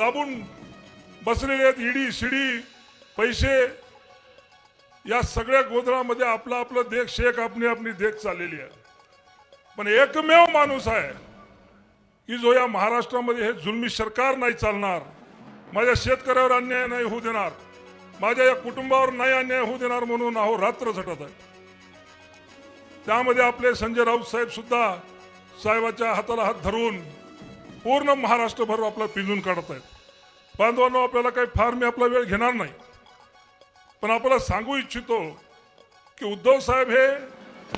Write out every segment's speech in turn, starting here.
दाबून बसलेले आहेत. ईडी सीडी पैसे या सगळ्या गोंधळामध्ये आपला आपला देश शेख आपली आपली देश चाललेली आहे. पण एकमेव माणूस आहे की जो या महाराष्ट्रामध्ये हे जुलमी सरकार नाही चालणार, माझ्या शेतकऱ्यावर अन्याय नाही होऊ देणार, माझ्या या कुटुंबावर नाही अन्याय होऊ देणार म्हणून अहोरात्र झटत आहे. त्यामध्ये आपले संजय राऊत साहेब सुद्धा साहेबाच्या हाताला हात धरून पूर्ण महाराष्ट्रभर आपला पिंजून काढत आहेत. बांधवांनो, आपल्याला काही फार मी आपला वेळ घेणार नाही, पण आपल्याला सांगू इच्छितो की उद्धव साहेब हे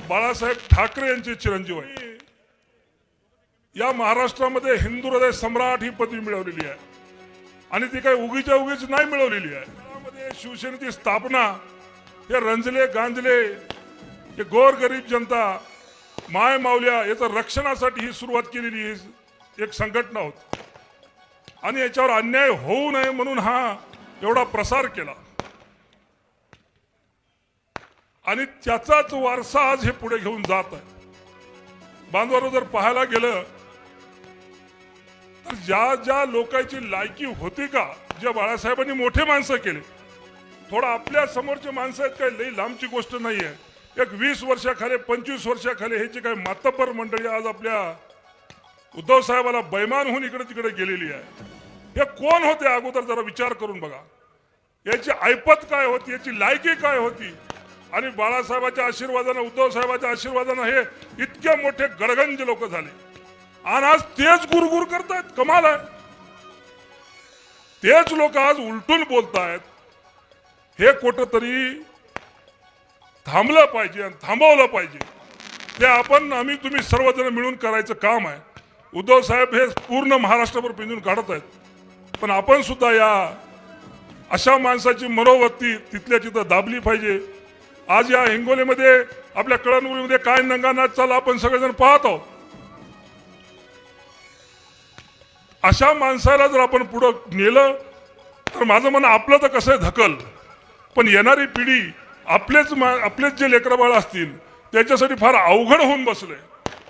बाळासाहेब ठाकरे यांचे चिरंजीव आहे. या महाराष्ट्रामध्ये हिंदू हृदय सम्राट ही पदवी मिळवलेली आहे आणि ती काही उगीच्या उगीच नाही मिळवलेली आहे. त्यामध्ये शिवसेनेची स्थापना हे रंजले गांजले हे गोरगरीब जनता माय माऊल्या याचं रक्षणासाठी ही सुरुवात केलेली एक संघटना होती आणि याच्यावर अन्याय होऊ नये म्हणून हा एवढा प्रसार केला आणि त्याचाच वारसा आज हे पुढे घेऊन जात आहे. बांधवांनो, जर पाहायला गेलं तर ज्या ज्या लोकांची लायकी होती का, ज्या बाळासाहेबांनी मोठे माणसं केले, थोडा आपल्या समोरचे माणसं आहेत, काही लई लांबची गोष्ट नाही आहे. एक 20 वर्षाखाली 25 वर्षाखाली हे जे काही मातब्बर मंडळी आज आपल्या उद्धव साहेबाला बैमान होऊन इकडे तिकडे गेलेली आहे. हे कोण होते अगोदर जरा विचार करून बघा. याची ऐपत काय होती, याची लायकी काय होती आणि बाळासाहेबाच्या आशीर्वादानं उद्धव साहेबाच्या आशीर्वादानं हे इतके मोठे गडगंज लोक झाले आणि आज तेच गुरगुर करतायत. कमाल आहे. तेच लोक आज उलटून बोलतायत. हे कुठंतरी थांबलं पाहिजे आणि थांबवलं पाहिजे. ते आम्ही तुम्ही सर्वजण मिळून करायचं काम आहे. उद्धव साहेब हे पूर्ण महाराष्ट्रभर पिंजून काढत आहेत, पण आपण सुद्धा या अशा माणसाची मनोवृत्ती तिथल्या तिथं दाबली पाहिजे. आज या हिंगोलीमध्ये आपल्या कळमनुरीमध्ये काय नंगानाच चालला आपण सगळेजण पाहत आहोत. अशा माणसाला जर आपण पुढं नेलं तर माझं म्हणणं आपलं तर कसं धकल, पण येणारी पिढी आपलेच जे लेकरबाळ असतील त्याच्यासाठी फार अवघड होऊन बसले.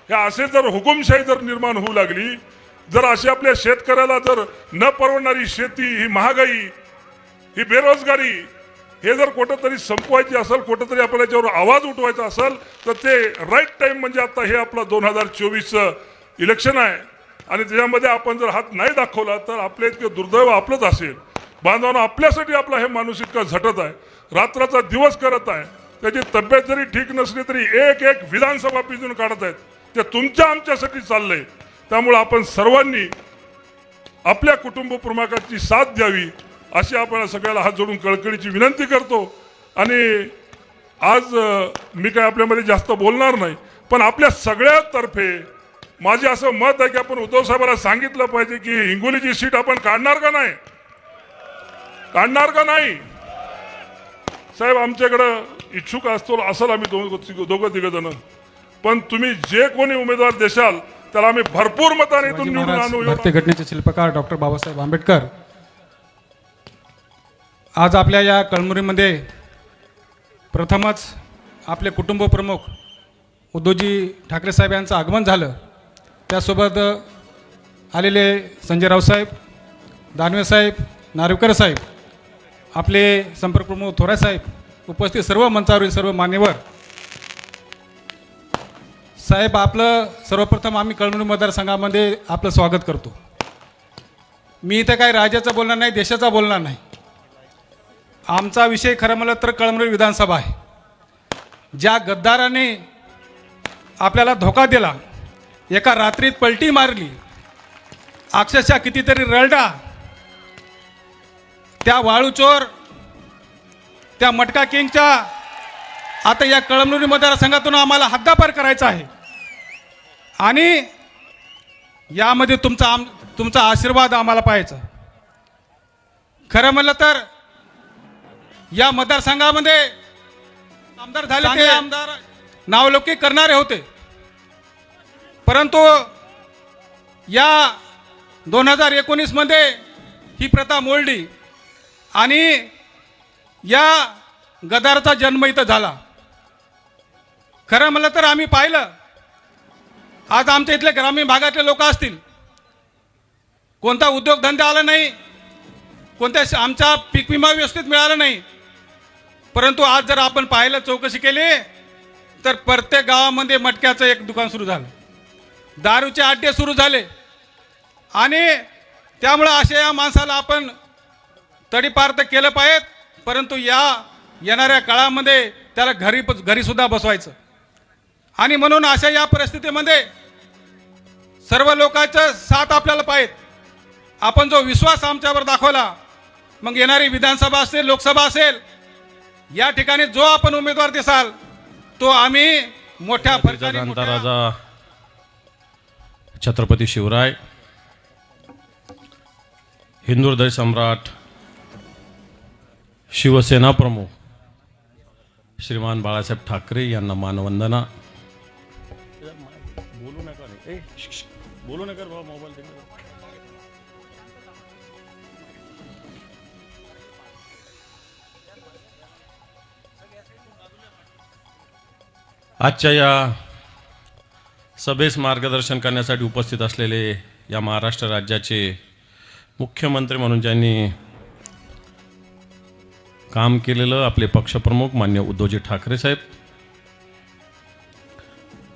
हे असे जर हुकुमशाही जर निर्माण होऊ लागली, जर अशी आपल्या शेतकऱ्याला जर न परवडणारी शेती, ही महागाई, ही बेरोजगारी हे जर कुठंतरी संपवायची असेल, कुठंतरी आपल्याला याच्यावर आवाज उठवायचा असेल तर ते राईट टाइम म्हणजे आता हे आपलं 2024चं इलेक्शन आहे आणि त्याच्यामध्ये आपण जर हात नाही दाखवला तर आपले इतके दुर्दैव आपलंच असेल. बांधवांनो, आपल्यासाठी आपला हे माणूस इतका झटत आहे, रात्राचा दिवस करत आहे. त्याची तब्येत जरी ठीक नसली तरी एक एक विधानसभा पिंजून काढत आहेत. ते तुमच्या आमच्यासाठी चाललंय. त्यामुळे आपण सर्वांनी आपल्या कुटुंब प्रमुखाची साथ द्यावी अशी आपण सगळ्याला हात जोडून कळकळीची विनंती करतो. आणि आज मी काय आपल्यामध्ये जास्त बोलणार नाही, पण आपल्या सगळ्यातर्फे माझे असं मत आहे की आपण उद्धव साहेबांना सांगितलं पाहिजे की हिंगोलीची सीट आपण काढणार का नाही, काढणार का नाही. साहेब आमच्याकडं इच्छुक असाल आम्ही दोघं तिघ जण, पण तुम्ही जे कोणी उमेदवार देशाल त्याला आम्ही भरपूर मताने इथून निवडून आणू. भारतीय घटनेचे शिल्पकार डॉक्टर बाबासाहेब आंबेडकर आज आपल्या या कळमुरीमध्ये प्रथमच आपले कुटुंब प्रमुख उद्धवजी ठाकरे साहेब यांचं आगमन झालं. त्यासोबत आलेले संजय राऊत साहेब, दानवे साहेब, नार्वेकर साहेब, आपले संपर्क प्रमुख थोरात साहेब, उपस्थित सर्व मंचावरील सर्व मान्यवर साहेब, आपलं सर्वप्रथम आम्ही कळमनुरी मतदारसंघामध्ये आपलं स्वागत करतो. मी इथं काही राज्याचं बोलणार नाही, देशाचा बोलणार नाही. आमचा विषय खरं म्हणलं तर कळमनुरी विधानसभा आहे. ज्या गद्दाराने आपल्याला धोका दिला, एका रात्रीत पलटी मारली, अक्षरशः कितीतरी ररडा, त्या वाळूचोर, त्या मटका किंगच्या आता या कळमनुरी मतदारसंघातून आम्हाला हद्दापार करायचा आहे आणि यामध्ये तुमचा आशीर्वाद आम्हाला पाहायचा. खरं म्हणलं तर या मतदारसंघामध्ये आमदार झाले ते आमदार नावलौकिक करणारे होते, परंतु या 2019 मध्ये ही प्रथा मोडली आणि या गदाराचा जन्म इथं झाला. खरं म्हणलं तर आम्ही पाहिलं, आज आमच्या इथले ग्रामीण भागातले लोक असतील, कोणता उद्योगधंदा आला नाही, आमचा पीक विमा व्यवस्थित मिळाला नाही. परंतु आज जर आपण पाहिलं, चौकशी केली, तर प्रत्येक गावामध्ये मटक्याचं एक दुकान सुरू झालं, दारूचे अड्डे सुरू झाले. आणि त्यामुळं अशा या माणसाला आपण तडीपार तर केलं पाहिजे, परंतु येणाऱ्या काळामध्ये त्याला घरीसुद्धा बसवायचं. आणि म्हणून अशा या परिस्थितीमध्ये सर्व लोकांचा साथ आपल्याला पाहिजे. आपण जो विश्वास आमच्यावर दाखवला, मग येणारी विधानसभा असेल, लोकसभा असेल, या ठिकाणी जो आपण उमेदवार दिसाल तो आम्ही मोठ्या फरकाने राजा छत्रपती शिवराय, हिंदू हृदय सम्राट, शिवसेना प्रमुख श्रीमान बाळासाहेब ठाकरे यांना मानवंदना. बोलू नका, बोलू नका बाबा, मोबाईल दे. आजच्या या सभेस मार्गदर्शन करण्यासाठी उपस्थित असलेले या महाराष्ट्र राज्याचे मुख्यमंत्री म्हणून ज्यांनी काम केलेलं आपले पक्षप्रमुख मान्य उद्धवजी ठाकरे साहेब,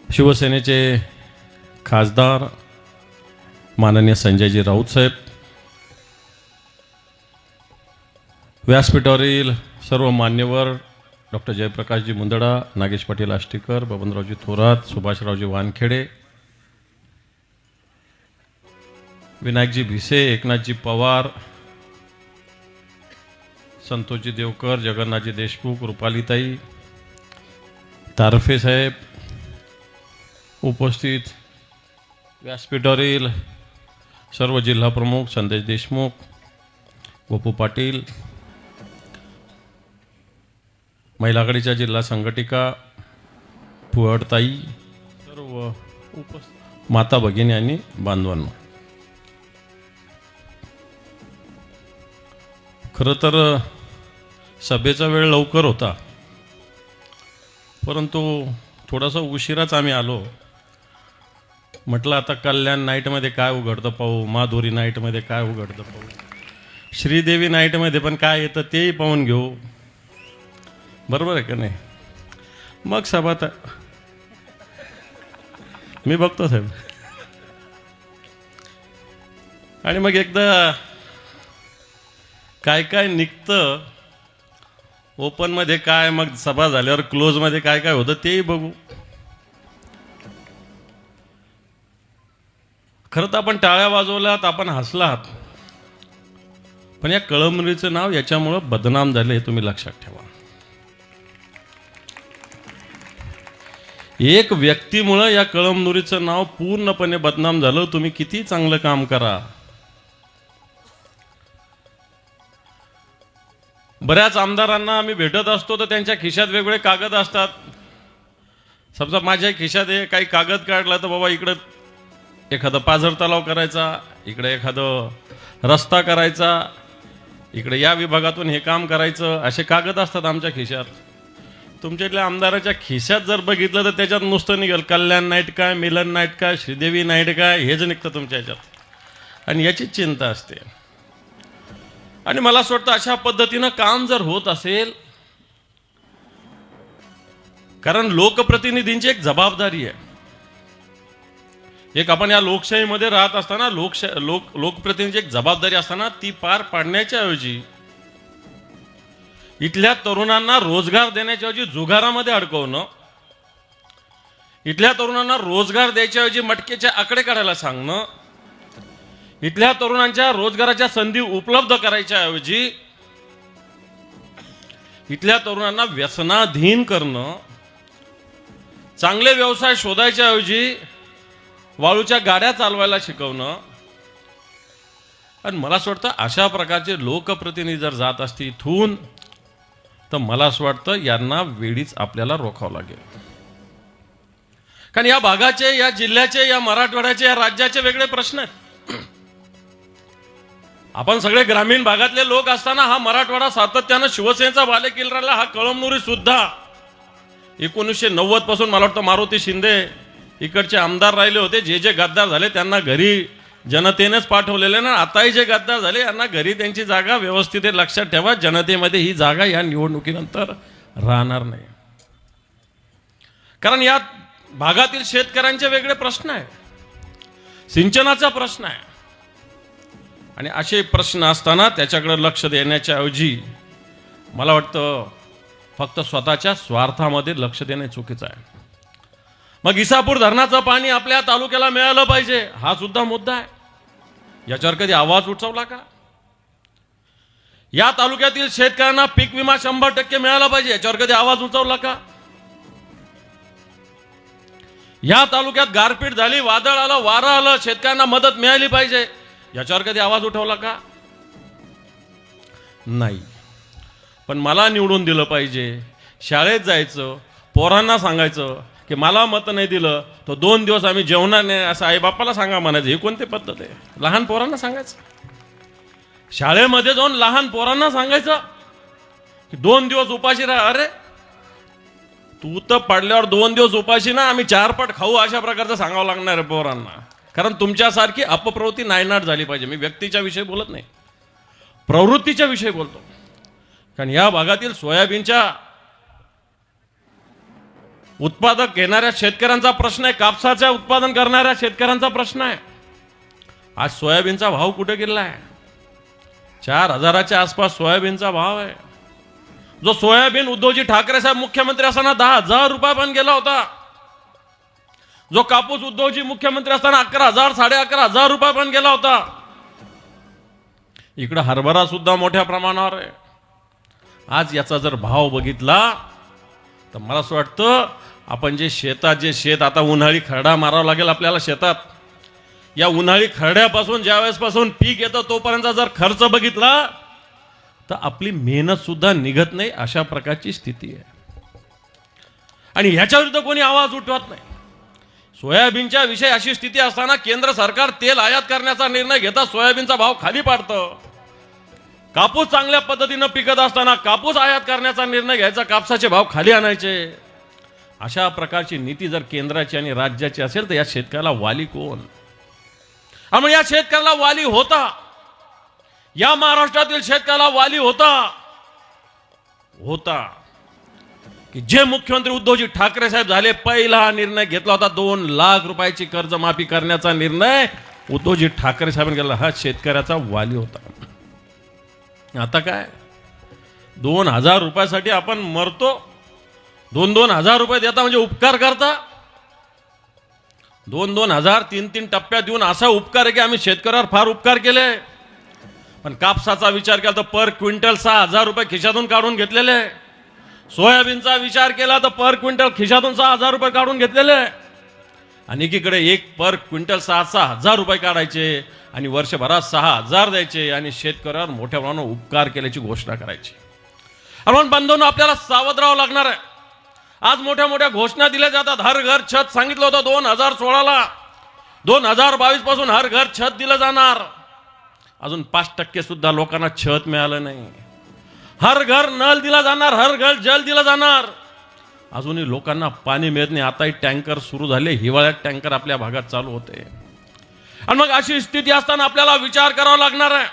शिवसेनेचे खासदार माननीय संजयजी राऊत साहेब, व्यासपीठावरील सर्व मान्यवर डॉक्टर जयप्रकाशजी मुंदडा, नागेश पाटील आष्टीकर, बबनरावजी थोरात, सुभाषरावजी वानखेडे, विनायकजी भिसे, एकनाथजी पवार, संतोषजी देवकर, जगन्नाथजी देशमुख, रुपालीताई, तारफे साहेब, उपस्थित व्यासपीठावरील सर्व जिल्हा प्रमुख संदेश देशमुख, गोपू पाटील, महिला आघाडीच्या जिल्हा संघटिका पुअडताई, सर्व उपस्थित माता भगिनी आणि बांधवांनो, खरं तर सभेचा वेळ लवकर होता, परंतु थोडासा उशिराच आम्ही आलो. म्हटलं आता कल्याण नाईटमध्ये काय उघडतं पाहू, माधुरी नाईटमध्ये काय उघडतं पाहू, श्रीदेवी नाईटमध्ये पण काय येतं तेही पाहून घेऊ. बरोबर आहे का नाही? मग सभा मी बघतो साहेब. आणि मग एकदा काय काय निघतं, ओपनमध्ये काय, मग सभा झाल्यावर क्लोजमध्ये काय काय होतं तेही बघू. खरं तर आपण टाळ्या वाजवल्यात, आपण हसलात, पण या कळमनुरीचं नाव याच्यामुळं बदनाम झालं, हे तुम्ही लक्षात ठेवा. एक व्यक्तीमुळं या कळमनुरीचं नाव पूर्णपणे बदनाम झालं. तुम्ही किती चांगलं काम करा, बऱ्याच आमदारांना आम्ही भेटत असतो तर त्यांच्या खिशात वेगवेगळे कागद असतात. समजा माझ्या खिशात काही कागद काढला तर बाबा इकडं एखादं पाझर तलाव करायचा, इकडे एखादं रस्ता करायचा, इकडे या विभागातून हे काम करायचं, असे कागद असतात आमच्या खिशात. तुमच्यातल्या आमदाराच्या खिशात जर बघितलं तर त्याच्यात नुसतं निघेल कल्याण नाईट काय, मिलन नाईट काय, श्रीदेवी नाईट काय, हेच निघतं तुमच्या ह्याच्यात. आणि याचीच चिंता असते. आणि मला असं वाटतं अशा पद्धतीनं काम जर होत असेल, कारण लोकप्रतिनिधींची एक जबाबदारी आहे. एक आपण या लोकशाहीमध्ये राहत असताना लोकप्रतिनिधींची एक जबाबदारी असताना ती पार पाडण्याच्या ऐवजी इथल्या तरुणांना रोजगार देण्याच्या ऐवजी जुगारामध्ये अडकवणं, इथल्या तरुणांना रोजगार द्यायच्या ऐवजी मटकेचे आकडे काढायला सांगणं, इथल्या तरुणांच्या रोजगाराच्या संधी उपलब्ध करायच्या ऐवजी इथल्या तरुणांना व्यसनाधीन करणं, चांगले व्यवसाय शोधायच्या ऐवजी वाळूच्या गाड्या चालवायला शिकवणं. आणि मला असं वाटतं अशा प्रकारचे लोकप्रतिनिधी जर जात असतील इथून, तर मला असं वाटतं यांना वेळीच आपल्याला रोखावं लागेल. कारण या भागाचे, या जिल्ह्याचे, या मराठवाड्याचे, या राज्याचे वेगळे प्रश्न आहेत. आपण सगळे ग्रामीण भागातले लोक असताना हा मराठवाडा सातत्यानं शिवसेनेचा बालेकिल्ला राहिला. हा कळमनुरी सुद्धा 1990 पासून मला वाटतं मारुती शिंदे इकडचे आमदार राहिले होते. जे जे गद्दार झाले त्यांना घरी जनतेनेच पाठवलेले ना. आताही जे गद्दार झाले यांना घरी त्यांची जागा व्यवस्थित आहे, लक्षात ठेवा. जनतेमध्ये ही जागा या निवडणुकीनंतर राहणार नाही. कारण या भागातील शेतकऱ्यांचे वेगळे प्रश्न आहे, सिंचनाचा प्रश्न आहे. आणि असे प्रश्न असताना त्याच्याकडे लक्ष देण्याच्या ऐवजी मला वाटतं फक्त स्वतःच्या स्वार्थामध्ये लक्ष देणे चुकीचं आहे. मग इसापूर धरणाचं पाणी आपल्या तालुक्याला मिळालं पाहिजे, हा सुद्धा मुद्दा आहे. याच्यावर कधी आवाज उठवला का? या तालुक्यातील शेतकऱ्यांना पीक विमा 100% मिळाला पाहिजे, याच्यावर कधी आवाज उठवला का? या तालुक्यात गारपीट झाली, वादळ आलं, वारं आलं, शेतकऱ्यांना मदत मिळाली पाहिजे, याच्यावर कधी आवाज उठवला का? नाही. पण मला निवडून दिलं पाहिजे, शाळेत जायचं, पोरांना सांगायचं की मला मत नाही दिलं तो 2 दिवस आम्ही जेवणार नाही असं आई बापाला सांगा म्हणायचं. ही कोणती पद्धत आहे? लहान पोरांना सांगायचं, शाळेमध्ये जाऊन लहान पोरांना सांगायचं की 2 दिवस उपाशी राहा. अरे तू तर पडल्यावर 2 दिवस उपाशी ना, आम्ही 4 पट खाऊ, अशा प्रकारचं सांगावं लागणार आहे पोरांना. कारण तुमच्यासारखी अपप्रवृत्ती नायनाट झाली पाहिजे. मी व्यक्तीच्या विषयी बोलत नाही, प्रवृत्तीच्या विषयी बोलतो. कारण या भागातील सोयाबीनच्या उत्पादक घेणाऱ्या शेतकऱ्यांचा प्रश्न आहे, कापसाचे उत्पादन करणाऱ्या शेतकऱ्यांचा प्रश्न आहे. आज सोयाबीनचा भाव कुठे गेला आहे? 4,000च्या आसपास सोयाबीनचा भाव आहे. जो सोयाबीन उद्धवजी ठाकरे साहेब मुख्यमंत्री असताना 10,000 रुपये पण गेला होता. जो कापूस उद्धवजी मुख्यमंत्री असताना 11,000 11,500 रुपये पण गेला होता. इकडे हरभरा सुद्धा मोठ्या प्रमाणावर आहे. आज याचा जर भाव बघितला तर मला असं वाटतं आपण जे शेत आता उन्हाळी खरडा मारावा लागेल आपल्याला शेतात. या उन्हाळी खरड्यापासून ज्यावेळेसपासून पीक येतं तोपर्यंत जर खर्च बघितला तर आपली मेहनत सुद्धा निघत नाही, अशा प्रकारची स्थिती आहे. आणि ह्याच्या विरुद्ध कोणी आवाज उठवत नाही. सोयाबीनच्या विषयी अशी स्थिती असताना केंद्र सरकार तेल आयात करण्याचा निर्णय घेता सोयाबीनचा भाव खाली पाडतं. कापूस चांगल्या पद्धतीनं पिकत असताना कापूस आयात करण्याचा निर्णय घ्यायचा, कापसाचे भाव खाली आणायचे. अशा प्रकारची नीती जर केंद्राची आणि राज्याची असेल तर या शेतकऱ्याला वाली कोण? आणि या शेतकऱ्याला वाली होता, या महाराष्ट्रातील शेतकऱ्याला वाली होता की जे मुख्यमंत्री उद्धवजी ठाकरे साहेब झाले, पहिला हा निर्णय घेतला होता 2 लाख रुपयाची कर्जमाफी करण्याचा निर्णय उद्धवजी ठाकरे साहेबांनी केला. हा शेतकऱ्याचा वाली होता. आता काय 2,000 रुपयासाठी आपण मरतो? 2-2 हजार रुपये देता म्हणजे उपकार करता? 2-2 हजार 3-3 टप्प्यात देऊन असा उपकार आहे की आम्ही शेतकऱ्यावर फार उपकार केले. पण कापसाचा विचार केला तर पर क्विंटल 6,000 रुपये खिशातून काढून घेतलेले. सोयाबीनचा विचार केला तर पर क्विंटल खिशातून 6,000 रुपये काढून घेतलेले. आणि एकीकडे एक पर क्विंटल 6,000 रुपये काढायचे आणि वर्षभरात 6,000 द्यायचे आणि शेतकऱ्यावर मोठ्या प्रमाणात उपकार केल्याची घोषणा करायची. आपण बंधूंनो आपल्याला सावध राहावं लागणार आहे. आज मोठ्या मोठ्या घोषणा दिल्या जातात. हर घर छत सांगितलं होतं 2016ला, 2022 पासून हर घर छत दिलं जाणार. अजून 5% सुद्धा लोकांना छत मिळालं नाही. हर घर नल दिला जाणार, हर घर जल दिलं जाणार. अजूनही लोकांना पाणी मिळत नाही. आताही टँकर सुरू झाले, हिवाळ्यात टँकर आपल्या भागात चालू होते. आणि मग अशी स्थिती असताना आपल्याला विचार करावा लागणार आहे.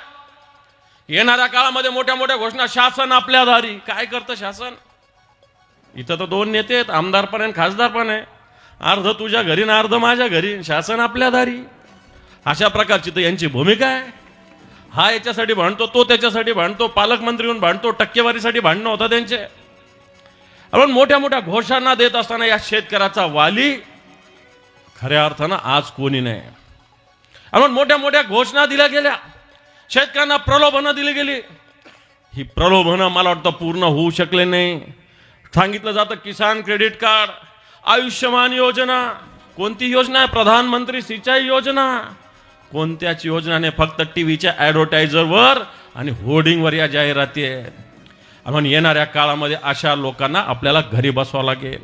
येणाऱ्या काळामध्ये मोठ्या मोठ्या घोषणा, शासन आपल्या दारी. काय करतं शासन? इथं तर 2 नेते आहेत, आमदार पण आहे, खासदार पण आहे. अर्ध तुझ्या घरी ना अर्ध माझ्या घरी, शासन आपल्या दारी. अशा प्रकारची तर यांची भूमिका आहे. हा याच्यासाठी भांडतो, तो त्याच्यासाठी भांडतो, पालकमंत्री म्हणून भांडतो, टक्केवारीसाठी भांडणं होतं त्यांचे. आपण मोठ्या मोठ्या घोषणा देत असताना या शेतकऱ्याचा वाली खऱ्या अर्थानं आज कोणी नाही. आपण मोठ्या मोठ्या घोषणा दिल्या गेल्या, शेतकऱ्यांना प्रलोभनं दिली गेली. ही प्रलोभनं मला वाटतं पूर्ण होऊ शकले नाही. सांगितलं जातं किसान क्रेडिट कार्ड, आयुष्यमान योजना. कोणती योजना आहे? प्रधानमंत्री सिंचाई योजना. कोणत्याच योजनाने? फक्त टीव्हीच्या ॲडव्हर्टायझरवर आणि होर्डिंगवर या जाहिराती आहेत. म्हणून येणाऱ्या काळामध्ये अशा लोकांना आपल्याला घरी बसवावं लागेल.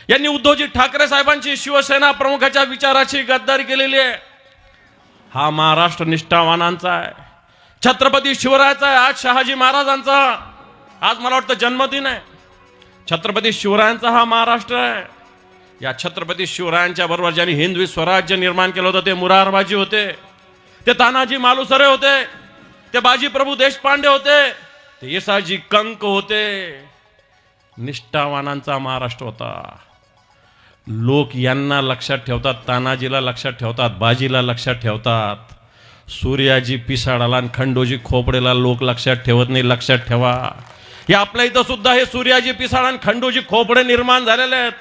यांनी उद्धवजी ठाकरे साहेबांची शिवसेना प्रमुखाच्या विचाराची गद्दारी केलेली आहे. हा महाराष्ट्र निष्ठावानांचा आहे, छत्रपती शिवरायाचा आहे. आज शहाजी महाराजांचा आज मला वाटतं जन्मदिन आहे. छत्रपती शिवरायांचा हा महाराष्ट्र आहे. या छत्रपती शिवरायांच्या बरोबर ज्यांनी हिंदवी स्वराज्य निर्माण केलं होतं ते मुरारबाजी होते. ते तानाजी मालुसरे होते, ते बाजीप्रभू देशपांडे होते, ते येसाजी कंक होते. निष्ठावानांचा महाराष्ट्र होता. लोक यांना लक्षात ठेवतात, तानाजीला लक्षात ठेवतात, बाजीला लक्षात ठेवतात. सूर्याजी पिसाळाला आणि खंडोजी खोपडेला लोक लक्षात ठेवत नाही. लक्षात ठेवा, हे आपल्या इथं सुद्धा हे सूर्याजी पिसाळ आणि खंडोजी खोपडे निर्माण झालेले आहेत.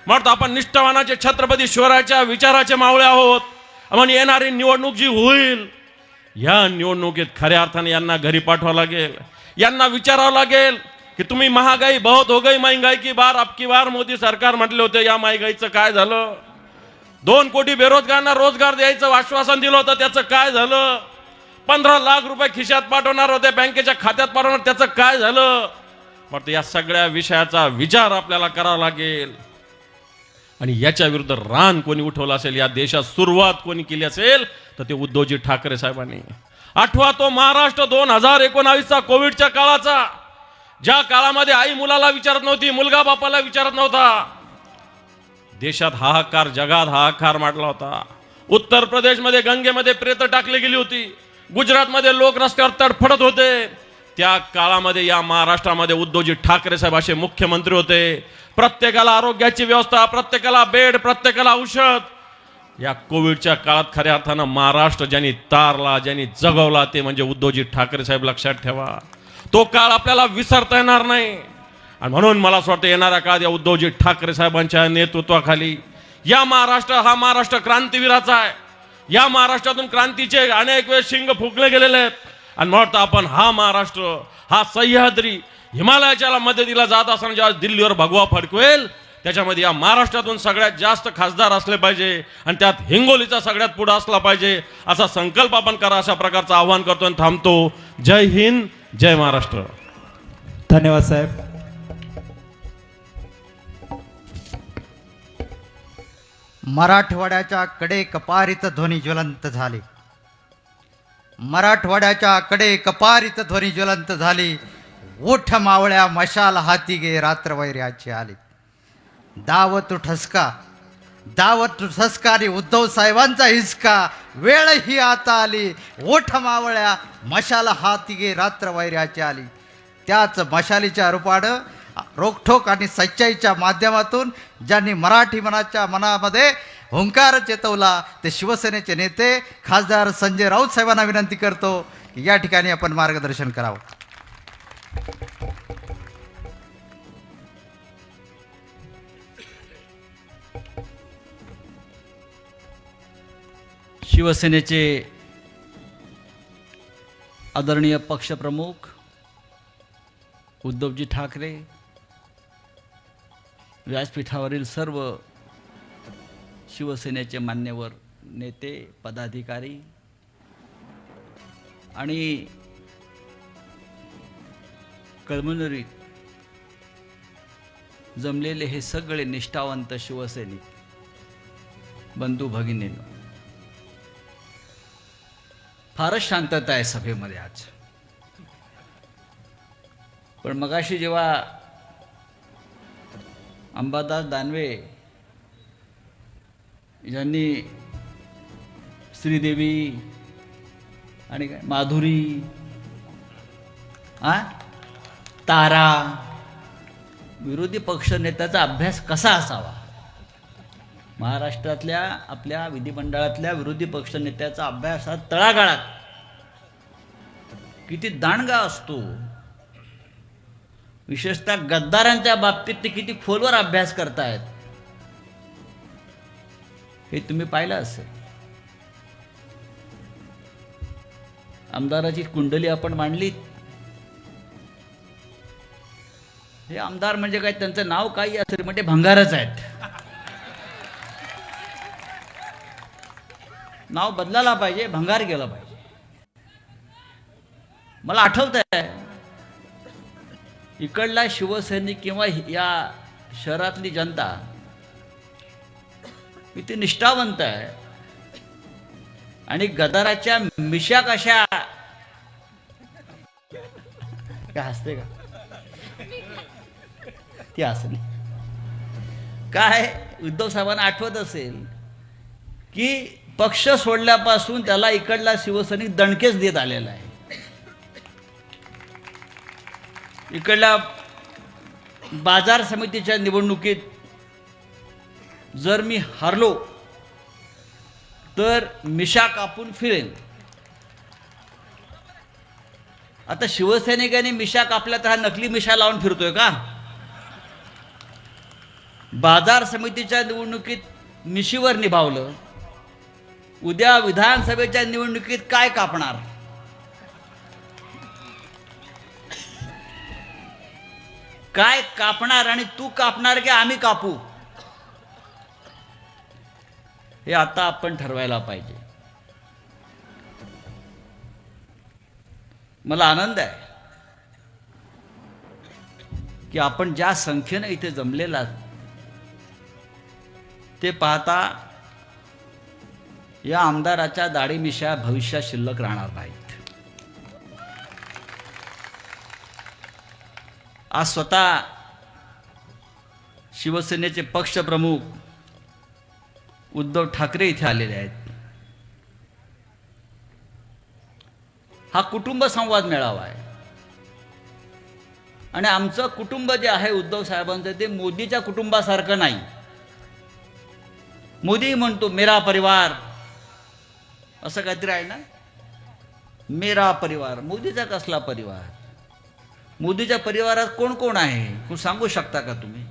म्हणतो आपण निष्ठावानाचे छत्रपती शिवरायाच्या विचाराचे मावळे आहोत. म्हणून येणारी निवडणूक जी होईल, या निवडणुकीत खऱ्या अर्थाने यांना घरी पाठवावं लागेल. यांना विचारावं लागेल की तुम्ही महागाई बहुत हो गई, महंगाई की बार अब की बार मोदी सरकार म्हटले होते, या महागाईचं काय झालं? 2 कोटी बेरोजगारांना रोजगार द्यायचं आश्वासन दिलं होतं, त्याचं काय झालं? 15 लाख रुपये खिशात पाठवणार होते, बँकेच्या खात्यात पाठवणार, त्याचं काय झालं? मग या सगळ्या विषयाचा विचार आपल्याला करावा लागेल. आणि याच्या विरुद्ध रान कोणी उठवलं असेल, या देशात सुरुवात कोणी केली असेल, तर ते उद्धवजी ठाकरे साहेबांनी. आठवा तो महाराष्ट्र 2019चा कोविडच्या काळाचा, ज्या काळामध्ये आई मुलाला विचारत नव्हती, मुलगा बापाला विचारत नव्हता. देशात हाहाकार, जगात हाहाकार मांडला होता. उत्तर प्रदेशमध्ये गंगेमध्ये प्रेत टाकली गेली होती. गुजरातमध्ये लोक रस्त्यावर तडफडत होते. त्या काळामध्ये या महाराष्ट्रामध्ये उद्धवजी ठाकरे साहेब असे मुख्यमंत्री होते. प्रत्येकाला आरोग्याची व्यवस्था, प्रत्येकाला बेड, प्रत्येकाला औषध. या कोविडच्या काळात खऱ्या अर्थानं महाराष्ट्र ज्यांनी तारला, ज्यांनी जगवला, ते म्हणजे उद्धवजी ठाकरे साहेब. लक्षात ठेवा, तो काळ आपल्याला विसरता येणार नाही. आणि म्हणून मला असं वाटतं येणाऱ्या काळात या उद्धवजी ठाकरे साहेबांच्या नेतृत्वाखाली या महाराष्ट्र हा महाराष्ट्र क्रांतीवीराचा आहे. या महाराष्ट्रातून क्रांतीचे अनेक वेळ शिंग फुकले गेलेले आहेत. आणि म्हणतो आपण हा महाराष्ट्र हा सह्याद्री हिमालयाच्या मदतीला जात असताना जेव्हा दिल्लीवर भगवा फडकवेल, त्याच्यामध्ये या महाराष्ट्रातून सगळ्यात जास्त खासदार असले पाहिजे आणि त्यात हिंगोलीचा सगळ्यात पुढे असला पाहिजे, असा संकल्प आपण करा. अशा प्रकारचं आव्हान करतो आणि थांबतो. जय हिंद, जय महाराष्ट्र. धन्यवाद साहेब. मराठवाड्याच्या कडे कपारीत ध्वनी ज्वलंत झाले. मराठवाड्याच्या कडे कपारीत ध्वनी ज्वलंत झाली. ओठ मावळ्या मशाल हाती गे रात्र वैर्याची आली. दावत ठसका, दावत ठसकारी उद्धव साहेबांचा हिसका. वेळ ही आता आली. ओठ मावळ्या मशाल हाती गे रात्र वैर्याची आली. त्याच मशालीच्या रूपानं रोखठोक आणि सच्चाईच्या माध्यमातून ज्यांनी मराठी मनामध्ये हुंकार चेतवला, ते शिवसेनेचे नेते खासदार संजय राऊत साहेबांना विनंती करतो की या ठिकाणी आपण मार्गदर्शन करावं. शिवसेनेचे आदरणीय पक्षप्रमुख उद्धवजी ठाकरे, व्यासपीठावरील सर्व शिवसेनेचे मान्यवर नेते, पदाधिकारी आणि कळमनुरीत जमलेले हे सगळे निष्ठावंत शिवसैनिक बंधू भगिनींनो, फारच शांतता आहे सभेमध्ये आज. पण मगाशी जेव्हा अंबादास दानवे यांनी श्रीदेवी आणि काय माधुरी, तारा, विरोधी पक्षनेत्याचा अभ्यास कसा असावा, महाराष्ट्रातल्या आपल्या विधिमंडळातल्या विरोधी पक्षनेत्याचा अभ्यास हा तळागाळात किती दांडगा असतो, विशेषतः गद्दारांच्या बाबतीत ते किती खोलवर अभ्यास करतायत हे तुम्ही पाहिलं असेल. आमदाराची कुंडली आपण मांडली. हे आमदार म्हणजे काय, त्यांचं नाव काही असेल म्हणजे भंगारच आहेत. नाव बदलायला पाहिजे, भंगार गेला पाहिजे. मला आठवतंय इकडला शिवसैनिक किंवा या शहरातली जनता किती निष्ठावंत आहे आणि गदाराच्या मिशा कशा काय हसते का ती हसली काय. उद्धव साहेबांना आठवत असेल की पक्ष सोडल्यापासून त्याला इकडला शिवसैनिक दणकेच देत आलेला आहे. इकडल्या बाजार समितीच्या निवडणुकीत जर मी हारलो तर मिशा कापून फिरेन. आता शिवसैनिकांनी मिशा कापल्या तर हा नकली मिशा लावून फिरतोय का? बाजार समितीच्या निवडणुकीत मिशीवर निभावलं, उद्या विधानसभेच्या निवडणुकीत काय कापणार? काय कापणार? आणि तू कापणार की आम्ही कापू? हे आता आपण ठरवायला पाहिजे. मला आनंद आहे की आपण ज्या संख्येने इथे जमलेला ते पाहता या आमदाराच्या दाढी मिशा भविष्यात शिल्लक राहणार नाहीत. आज स्वतः शिवसेनेचे पक्षप्रमुख उद्धव ठाकरे इथे आलेले आहेत. हा कुटुंब संवाद मेळावा आहे आणि आमचं कुटुंब जे आहे उद्धव साहेबांचं ते मोदीच्या कुटुंबासारखं नाही. मोदी म्हणतो मेरा परिवार, असं काहीतरी आहे ना, मेरा परिवार. मोदीचा कसला परिवार? मोदीच्या परिवारात कोण कोण आहे कोण सांगू शकता का तुम्ही?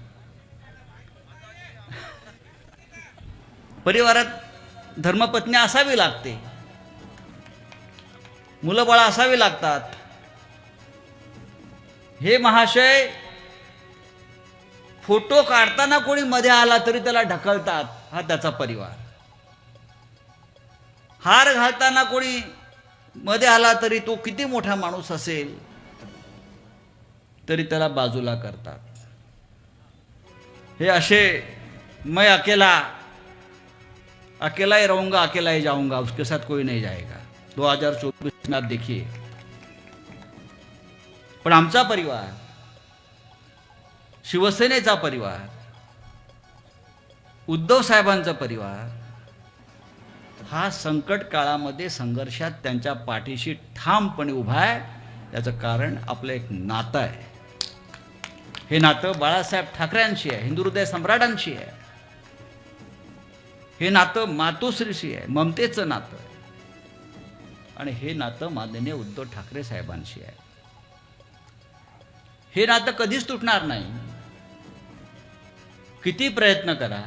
परिवारात धर्मपत्नी असावी लागते, मुलं बाळं असावी लागतात. हे महाशय फोटो काढताना कोणी मध्ये आला तरी त्याला ढकलतात, हा त्याचा परिवार. हार घालताना कोणी मध्ये आला तरी तो किती मोठा माणूस असेल तरी त्याला बाजूला करतात. हे असे मैं अकेला ही रहूंगा अकेला ही जाऊंगा, उसके साथ कोई नहीं जाएगा. 2024 में आप देखिए. पण आमचा परिवार, शिवसेनेचा परिवार, उद्धव साहेबांचा परिवार हा संकट काळामध्ये संघर्षात त्यांच्या पाठीशी ठामपणे उभा आहे. याचं कारण आपलं एक नातं आहे. हे नातं बाळासाहेब ठाकरेंशी आहे, हिंदू हृदय सम्राटांशी आहे. हे नातं मातोश्रीशी आहे, ममतेचं नातं आहे. आणि हे नातं माननीय उद्धव ठाकरे साहेबांशी आहे. हे नातं कधीच तुटणार नाही. किती प्रयत्न करा,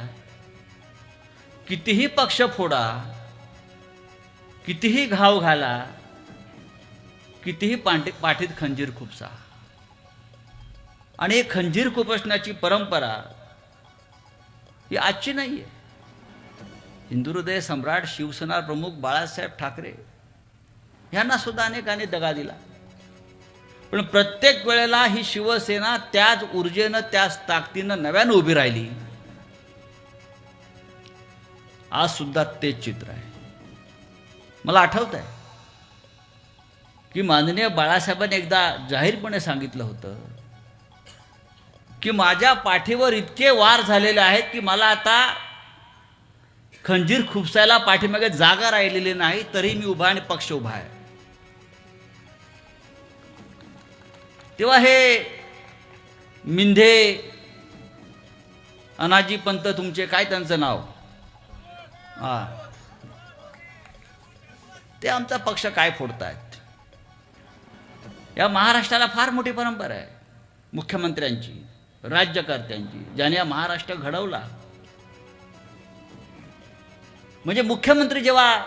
कितीही पक्ष फोडा, कितीही घाव घाला, कितीही पाठीत खंजीर खुपसा, आणि एक खंजीर खुपसण्याची परंपरा ही आजची नाही आहे. हिंदू हृदय सम्राट शिवसेना प्रमुख बाळासाहेब ठाकरे यांना सुद्धा अनेकांनी दगा दिला, पण प्रत्येक वेळेला ही शिवसेना त्याच ऊर्जेनं त्याच ताकदीनं नव्यानं उभी राहिली. आज सुद्धा तेच चित्र आहे. मला आठवत आहे की माननीय बाळासाहेबांनी एकदा जाहीरपणे सांगितलं होतं की माझ्या पाठीवर इतके वार झालेले आहेत की मला आता खंजीर खुपसायला पाठीमागे जागा राहिलेली नाही, तरी मी उभा आणि पक्ष उभा आहे. तेव्हा हे मिंधे अनाजी पंत तुमचे काय त्यांचं नाव, ते आमचा पक्ष काय फोडतायत. या महाराष्ट्राला फार मोठी परंपरा आहे मुख्यमंत्र्यांची, राज्यकर्त्यांची, ज्याने या महाराष्ट्र घडवला. म्हणजे मुख्यमंत्री जेव्हा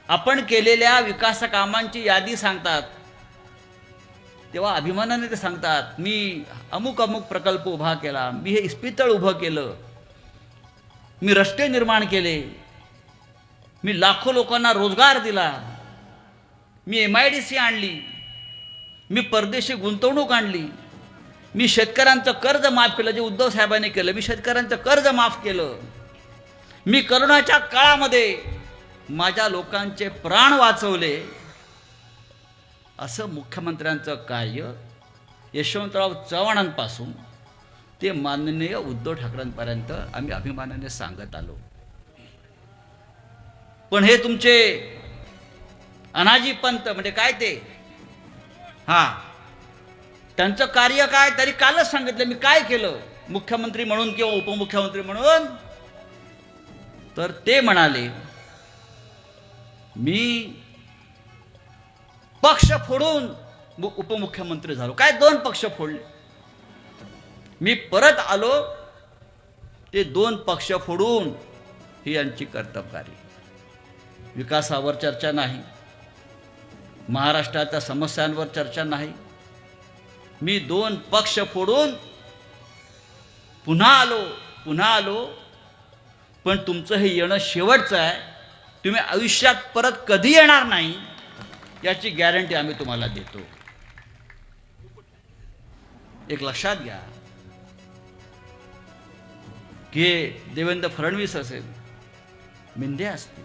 आपण केलेल्या विकास कामांची यादी सांगतात तेव्हा अभिमानाने ते सांगतात मी अमुक अमुक प्रकल्प उभा केला, मी हे इस्पितळ उभं केलं, मी रस्ते निर्माण केले, मी लाखो लोकांना रोजगार दिला, मी MIDC आणली, मी परदेशी गुंतवणूक आणली, मी शेतकऱ्यांचं कर्ज माफ केलं, जे उद्धव साहेबांनी केलं. मी शेतकऱ्यांचं कर्ज माफ केलं, मी करोनाच्या काळामध्ये माझ्या लोकांचे प्राण वाचवले. असं मुख्यमंत्र्यांचं कार्य यशवंतराव चव्हाणांपासून ते माननीय उद्धव ठाकरेंपर्यंत आम्ही अभिमानाने सांगत आलो. पण हे तुमचे अनाजी पंत म्हणजे काय ते, हा, त्यांचं कार्य काय तरी कालच सांगितलं मी काय केलं मुख्यमंत्री म्हणून किंवा उपमुख्यमंत्री म्हणून. तर ते म्हणाले मी पक्ष फोडून उपमुख्यमंत्री झालो. काय 2 पक्ष फोडले. मी परत आलो ते 2 पक्ष फोडून. ही यांची कर्तबगारी. विकासावर चर्चा नाही, महाराष्ट्राच्या समस्यांवर चर्चा नाही. मी 2 पक्ष फोडून पुन्हा आलो. पण तुमचं हे येणं शेवटचं आहे. तुम्ही आयुष्यात परत कधी येणार नाही याची गॅरंटी आम्ही तुम्हाला देतो. एक लक्षात घ्या की देवेंद्र फडणवीस असेल, मिंदे असतील,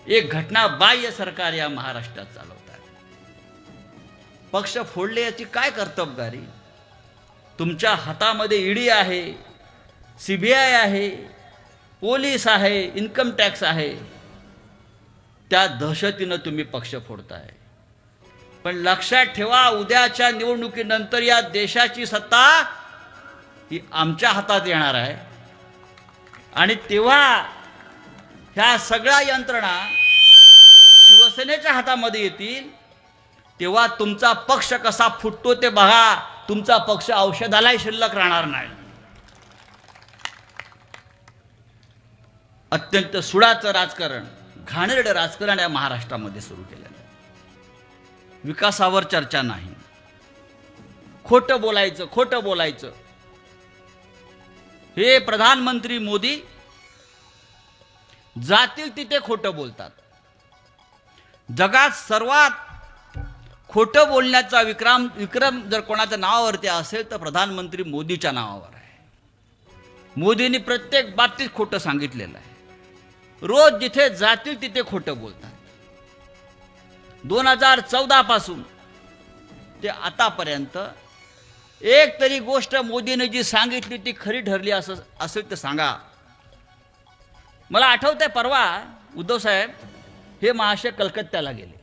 एक घटना बाह्य सरकार या महाराष्ट्रात चालवतात. पक्ष फोडले याची काय कर्तबगारी. तुमच्या हातामध्ये ईडी आहे, सीबीआय आहे, पोलीस आहे, इन्कम टॅक्स आहे. त्या दहशतीनं तुम्ही पक्ष फोडताय. पण लक्षात ठेवा, उद्याच्या निवडणुकीनंतर या देशाची सत्ता ही आमच्या हातात येणार आहे. आणि तेव्हा ह्या सगळ्या यंत्रणा शिवसेनेच्या हातामध्ये येतील. तेव्हा तुमचा पक्ष कसा फुटतो ते बघा. तुमचा पक्ष औषधालाही शिल्लक राहणार नाही. अत्यंत सुडाचं राजकारण, घाणेरडं राजकारण या महाराष्ट्रामध्ये सुरू केलेलं आहे. विकासावर चर्चा नाही, खोटं बोलायचं. हे प्रधानमंत्री मोदी जातील तिथे खोटं बोलतात. जगात सर्वात खोटं बोलण्याचा विक्रम जर कोणाच्या नावावरती असेल तर प्रधानमंत्री मोदीच्या नावावर आहे. मोदींनी प्रत्येक बाबतीत खोटं सांगितलेलं आहे. रोज जिथे जातील तिथे खोटं बोलतात. 2014 पासून ते आतापर्यंत एक तरी गोष्ट मोदीने जी सांगितली ती खरी ठरली असेल तर सांगा. मला आठवतंय परवा उद्धव साहेब हे महाशय कलकत्त्याला गेले.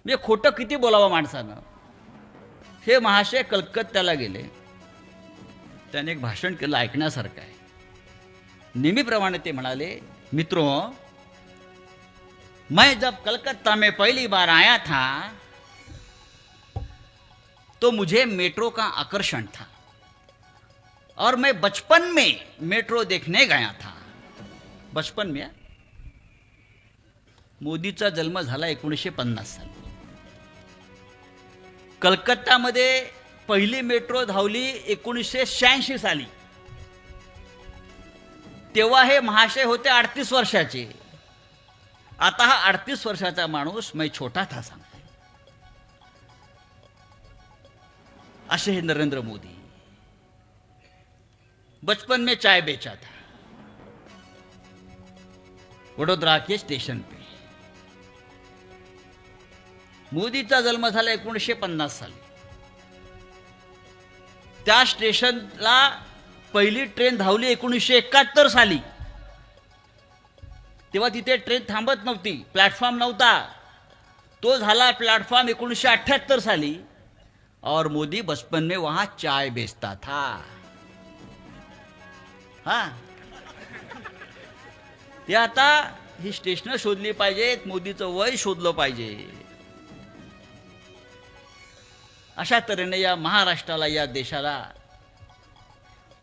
म्हणजे खोटं किती बोलावं माणसानं. हे महाशय कलकत्त्याला गेले. त्याने एक भाषण केलं, ऐकण्यासारखं आहे. नेहमीप्रमाणे ते म्हणाले, मित्रों, मैं जब कलकत्ता में पहली बार आया था तो मुझे मेट्रो का आकर्षण था और मैं बचपन में मेट्रो देखने गया था. बचपन में. मोदीचा जन्म झाला 1950 साली. कलकत्त्यामध्ये पहिली मेट्रो धावली 1986 साली. तेव्हा हे महाशय होते 38 वर्षाचे. आता हा 38 वर्षाचा माणूस मैं छोटा था सांगते. असे हे नरेंद्र मोदी. बचपन में चाय बेचा था वडोदरा के स्टेशन पे. मोदीचा जन्म झाला 1950 साली. त्या स्टेशनला पहिली ट्रेन धावली 1971 साली. तेव्हा तिथे ट्रेन थांबत नव्हती, प्लॅटफॉर्म नव्हता. तो झाला प्लॅटफॉर्म 1978 साली. और मोदी बचपन में वहां चाय बेचता था. हा, ते आता ही स्टेशनं शोधली पाहिजेत, मोदीचं वय शोधलं पाहिजे. अशा तऱ्हेने या महाराष्ट्राला, या देशाला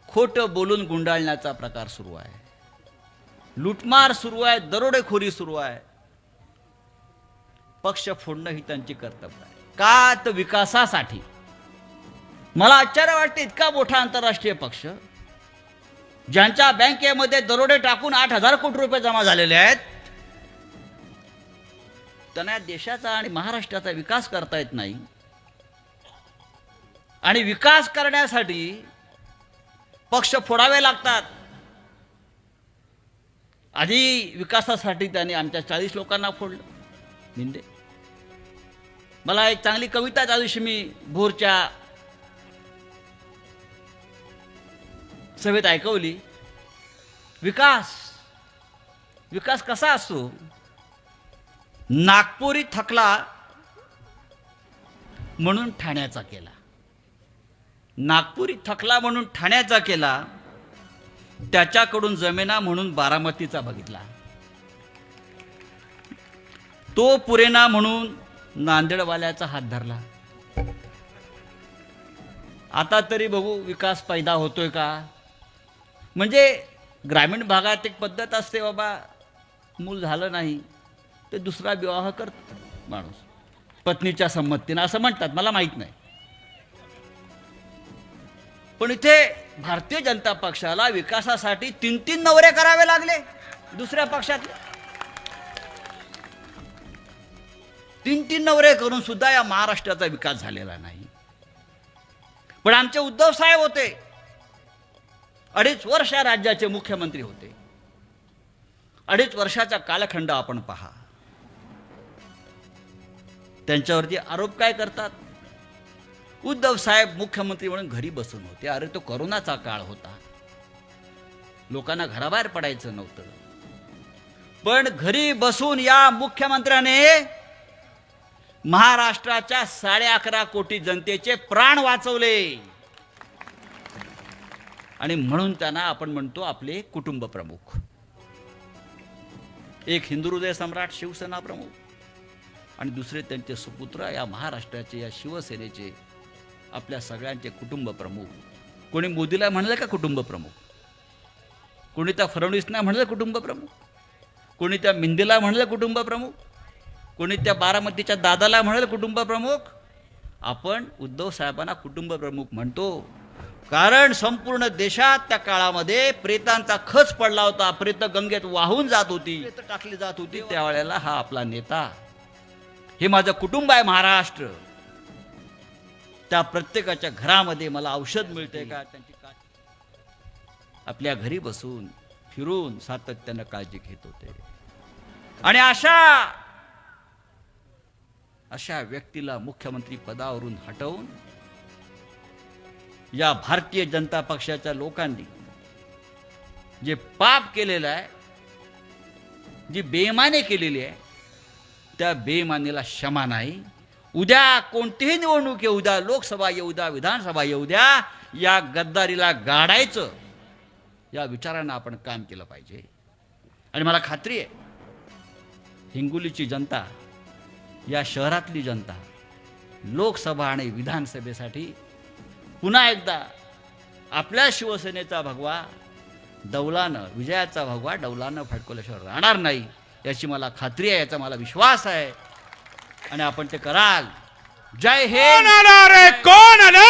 खोटं बोलून गुंडाळण्याचा प्रकार सुरू आहे. लुटमार सुरू आहे, दरोडेखोरी सुरू आहे. पक्ष फोडणं ही त्यांची कर्तव्य आहे. का तर विकासासाठी. मला आश्चर्य वाटते, इतका मोठा आंतरराष्ट्रीय पक्ष ज्यांच्या बँकेमध्ये दरोडे टाकून 8,000 कोटी रुपये जमा झालेले आहेत, त्यांना देशाचा आणि महाराष्ट्राचा विकास करता येत नाही. आणि विकास करण्यासाठी पक्ष फोडावे लागतात. आधी विकासासाठी त्यांनी आमच्या 40 लोकांना फोडलं. मिंदे. मला एक चांगली कविता त्या दिवशी मी भोरच्या सभेत ऐकवली. विकास कसा असतो नागपुरी थकला म्हणून ठाण्याचा केला, नागपुरी थकला म्हणून ठाण्याचा केला, त्याच्याकडून जमेना म्हणून बारामतीचा बघितला, तो पुरेना म्हणून नांदेडवाल्याचा हात धरला. आता तरी बघू विकास पैदा होतोय का. म्हणजे ग्रामीण भागात एक पद्धत असते, बाबा मूल झालं नाही तर दुसरा विवाह करतो माणूस पत्नीच्या संमतीनं, असं म्हणतात, मला माहीत नाही. पण इथे भारतीय जनता पक्षाला विकासासाठी 3-3 नवरे करावे लागले दुसऱ्या पक्षातले. 3-3 नवरे करून सुद्धा या महाराष्ट्राचा विकास झालेला नाही. पण आमचे उद्धव साहेब होते, 2.5 वर्ष राज्याचे मुख्यमंत्री होते. 2.5 वर्षाचा कालखंड आपण पहा. त्यांच्यावरती आरोप काय करतात. उद्धव साहेब मुख्यमंत्री म्हणून घरी बसून होते. अरे तो करोनाचा काळ होता, लोकांना घराबाहेर पडायचं नव्हतं. पण घरी बसून या मुख्यमंत्र्याने महाराष्ट्राच्या 11.5 कोटी जनतेचे प्राण वाचवले. आणि म्हणून त्यांना आपण म्हणतो आपले कुटुंब प्रमुख. एक हिंदू हृदय सम्राट शिवसेना प्रमुख आणि दुसरे त्यांचे सुपुत्र या महाराष्ट्राचे, या शिवसेनेचे, आपल्या सगळ्यांचे कुटुंब प्रमुख. कोणी मोदीला म्हणलं का कुटुंब प्रमुख, कोणी त्या फडणवीसना म्हणलं कुटुंब प्रमुख, कोणी त्या मिंदेला म्हणलं कुटुंब प्रमुख, कोणी त्या बारामतीच्या दादाला म्हणलं कुटुंब प्रमुख. आपण उद्धव साहेबांना कुटुंब प्रमुख म्हणतो कारण संपूर्ण देशात त्या काळामध्ये प्रेतांचा खच पडला होता, प्रेत गंगेत वाहून जात होती, टाकली जात होती. त्यावेळेला हा आपला नेता, हे माझं कुटुंब आहे महाराष्ट्र, त्या प्रत्येकाच्या घरामध्ये मला औषध मिळते का, त्यांची आपल्या घरी बसून फिरून सातत्यानं काळजी घेत होते. आणि अशा व्यक्तीला मुख्यमंत्री पदावरून हटवून या भारतीय जनता पक्षाच्या लोकांनी जे पाप केलेलं आहे, जी बेईमानी केलेली आहे, त्या बेईमानीला क्षमा नाही. उद्या कोणतीही निवडणूक येऊ द्या, लोकसभा येऊ द्या, विधानसभा येऊ द्या, या गद्दारीला गाडायचं, या विचारानं आपण काम केलं पाहिजे. आणि मला खात्री आहे हिंगोलीची जनता, या शहरातली जनता लोकसभा आणि विधानसभेसाठी पुन्हा एकदा आपल्या शिवसेनेचा भगवा डौलानं, विजयाचा भगवा डौलानं फडकवल्याशिवाय राहणार नाही, याची मला खात्री आहे, याचा मला विश्वास आहे. आणि आपण ते कराल. जय हिंद. कौन आला?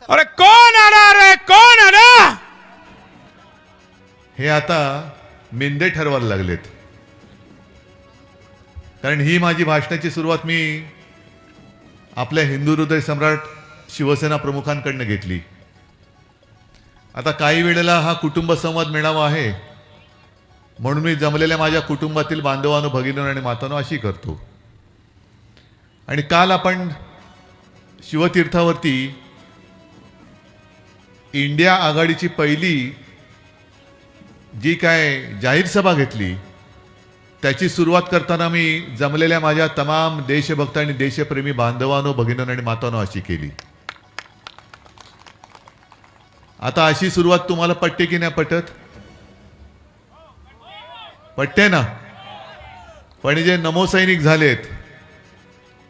अरे कौन आला रे, कौन आला? हे आता मिंदे ठरवायला लागलेत. कारण ही माझी भाषणाची सुरुवात मी आपल्या हिंदू हृदय सम्राट शिवसेना प्रमुखांकडनं घेतली. आता काही वेळेला हा कुटुंब संवाद मेळावा आहे म्हणून मी जमलेल्या माझ्या कुटुंबातील बांधवांनो, भगिनींनो आणि मातांनो अशी करतो. आणि काल आपण शिवतीर्थावरती इंडिया आघाडीची पहिली जी काय जाहीर सभा घेतली, त्याची सुरुवात करताना मी जमलेल्या माझ्या तमाम देशभक्त आणि देशप्रेमी बांधवांनो, भगिनींनो आणि मातांनो अशी केली. आता अशी सुरुवात तुम्हाला पटते की नाही पटत? पटते ना? पण जे नमोसैनिक झालेत,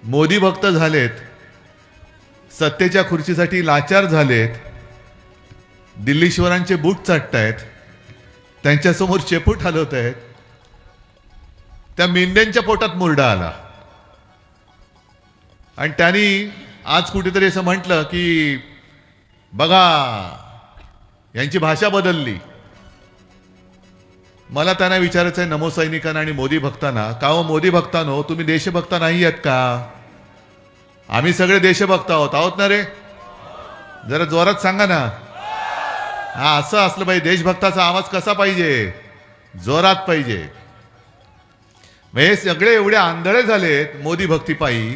मोदी भक्त झालेत, सत्तेच्या खुर्चीसाठी लाचार झालेत, दिल्लीश्वरांचे बूट चाटतायत, त्यांच्यासमोर चेपूट हलवत आहेत, त्या मेंढ्यांच्या पोटात मुरडा आला. आणि त्यांनी आज कुठेतरी असं म्हटलं की बघा यांची भाषा बदलली. मला त्यांना विचारायचं आहे नमोसैनिकांना आणि मोदी भक्तांना, का हो मोदी भक्तांनो, तुम्ही देशभक्त नाही आहेत का? आम्ही सगळे देशभक्त आहोत ना रे? जरा जोरात सांगा ना. हा, असं असलं पाहिजे. देशभक्ताचा आवाज कसा पाहिजे? जोरात पाहिजे. हे सगळे एवढे आंधळे झालेत मोदी भक्तीपायी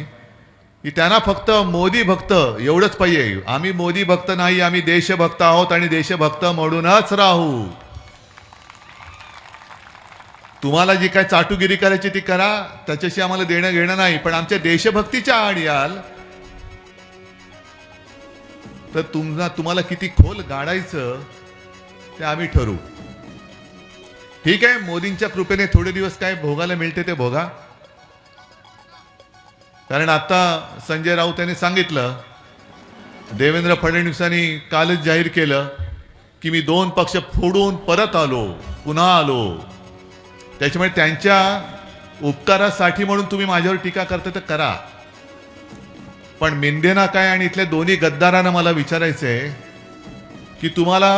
की त्यांना फक्त मोदी भक्त एवढंच पाहिजे. आम्ही मोदी भक्त नाही, आम्ही देशभक्त आहोत आणि देशभक्त म्हणूनच राहू. तुम्हाला जी काय चाटुगिरी करायची ती करा, त्याच्याशी आम्हाला देणं घेणं नाही. पण आमच्या देशभक्तीच्या आड याल तर तुम्हाला किती खोल गाडायचं ते आम्ही ठरवू. ठीक आहे, मोदींच्या कृपेने थोडे दिवस काय भोगायला मिळते ते भोगा. कारण आता संजय राऊत यांनी सांगितलं, देवेंद्र फडणवीसांनी कालच जाहीर केलं की मी 2 पक्ष फोडून परत आलो, पुन्हा आलो. त्याच्यामुळे त्यांच्या उपकारासाठी म्हणून तुम्ही माझ्यावर टीका करता तर करा, पण मेंढेना काय आणि इथल्या दोन्ही गद्दारांना मला विचारायचंय की तुम्हाला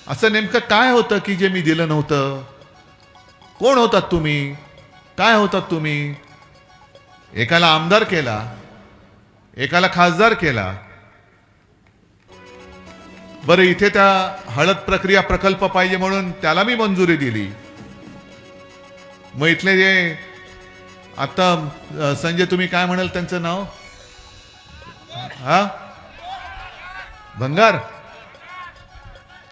असं नेमकं काय होतं की जे मी दिलं नव्हतं? कोण होतात तुम्ही? काय होतात तुम्ही? एकाला आमदार केला, एकाला खासदार केला. बरं, इथे त्या हळद प्रक्रिया प्रकल्प पाहिजे म्हणून त्याला मी मंजुरी दिली. मग इथले जे आता संजय तुम्ही काय म्हणाल त्यांचं नाव? हा, भंगार.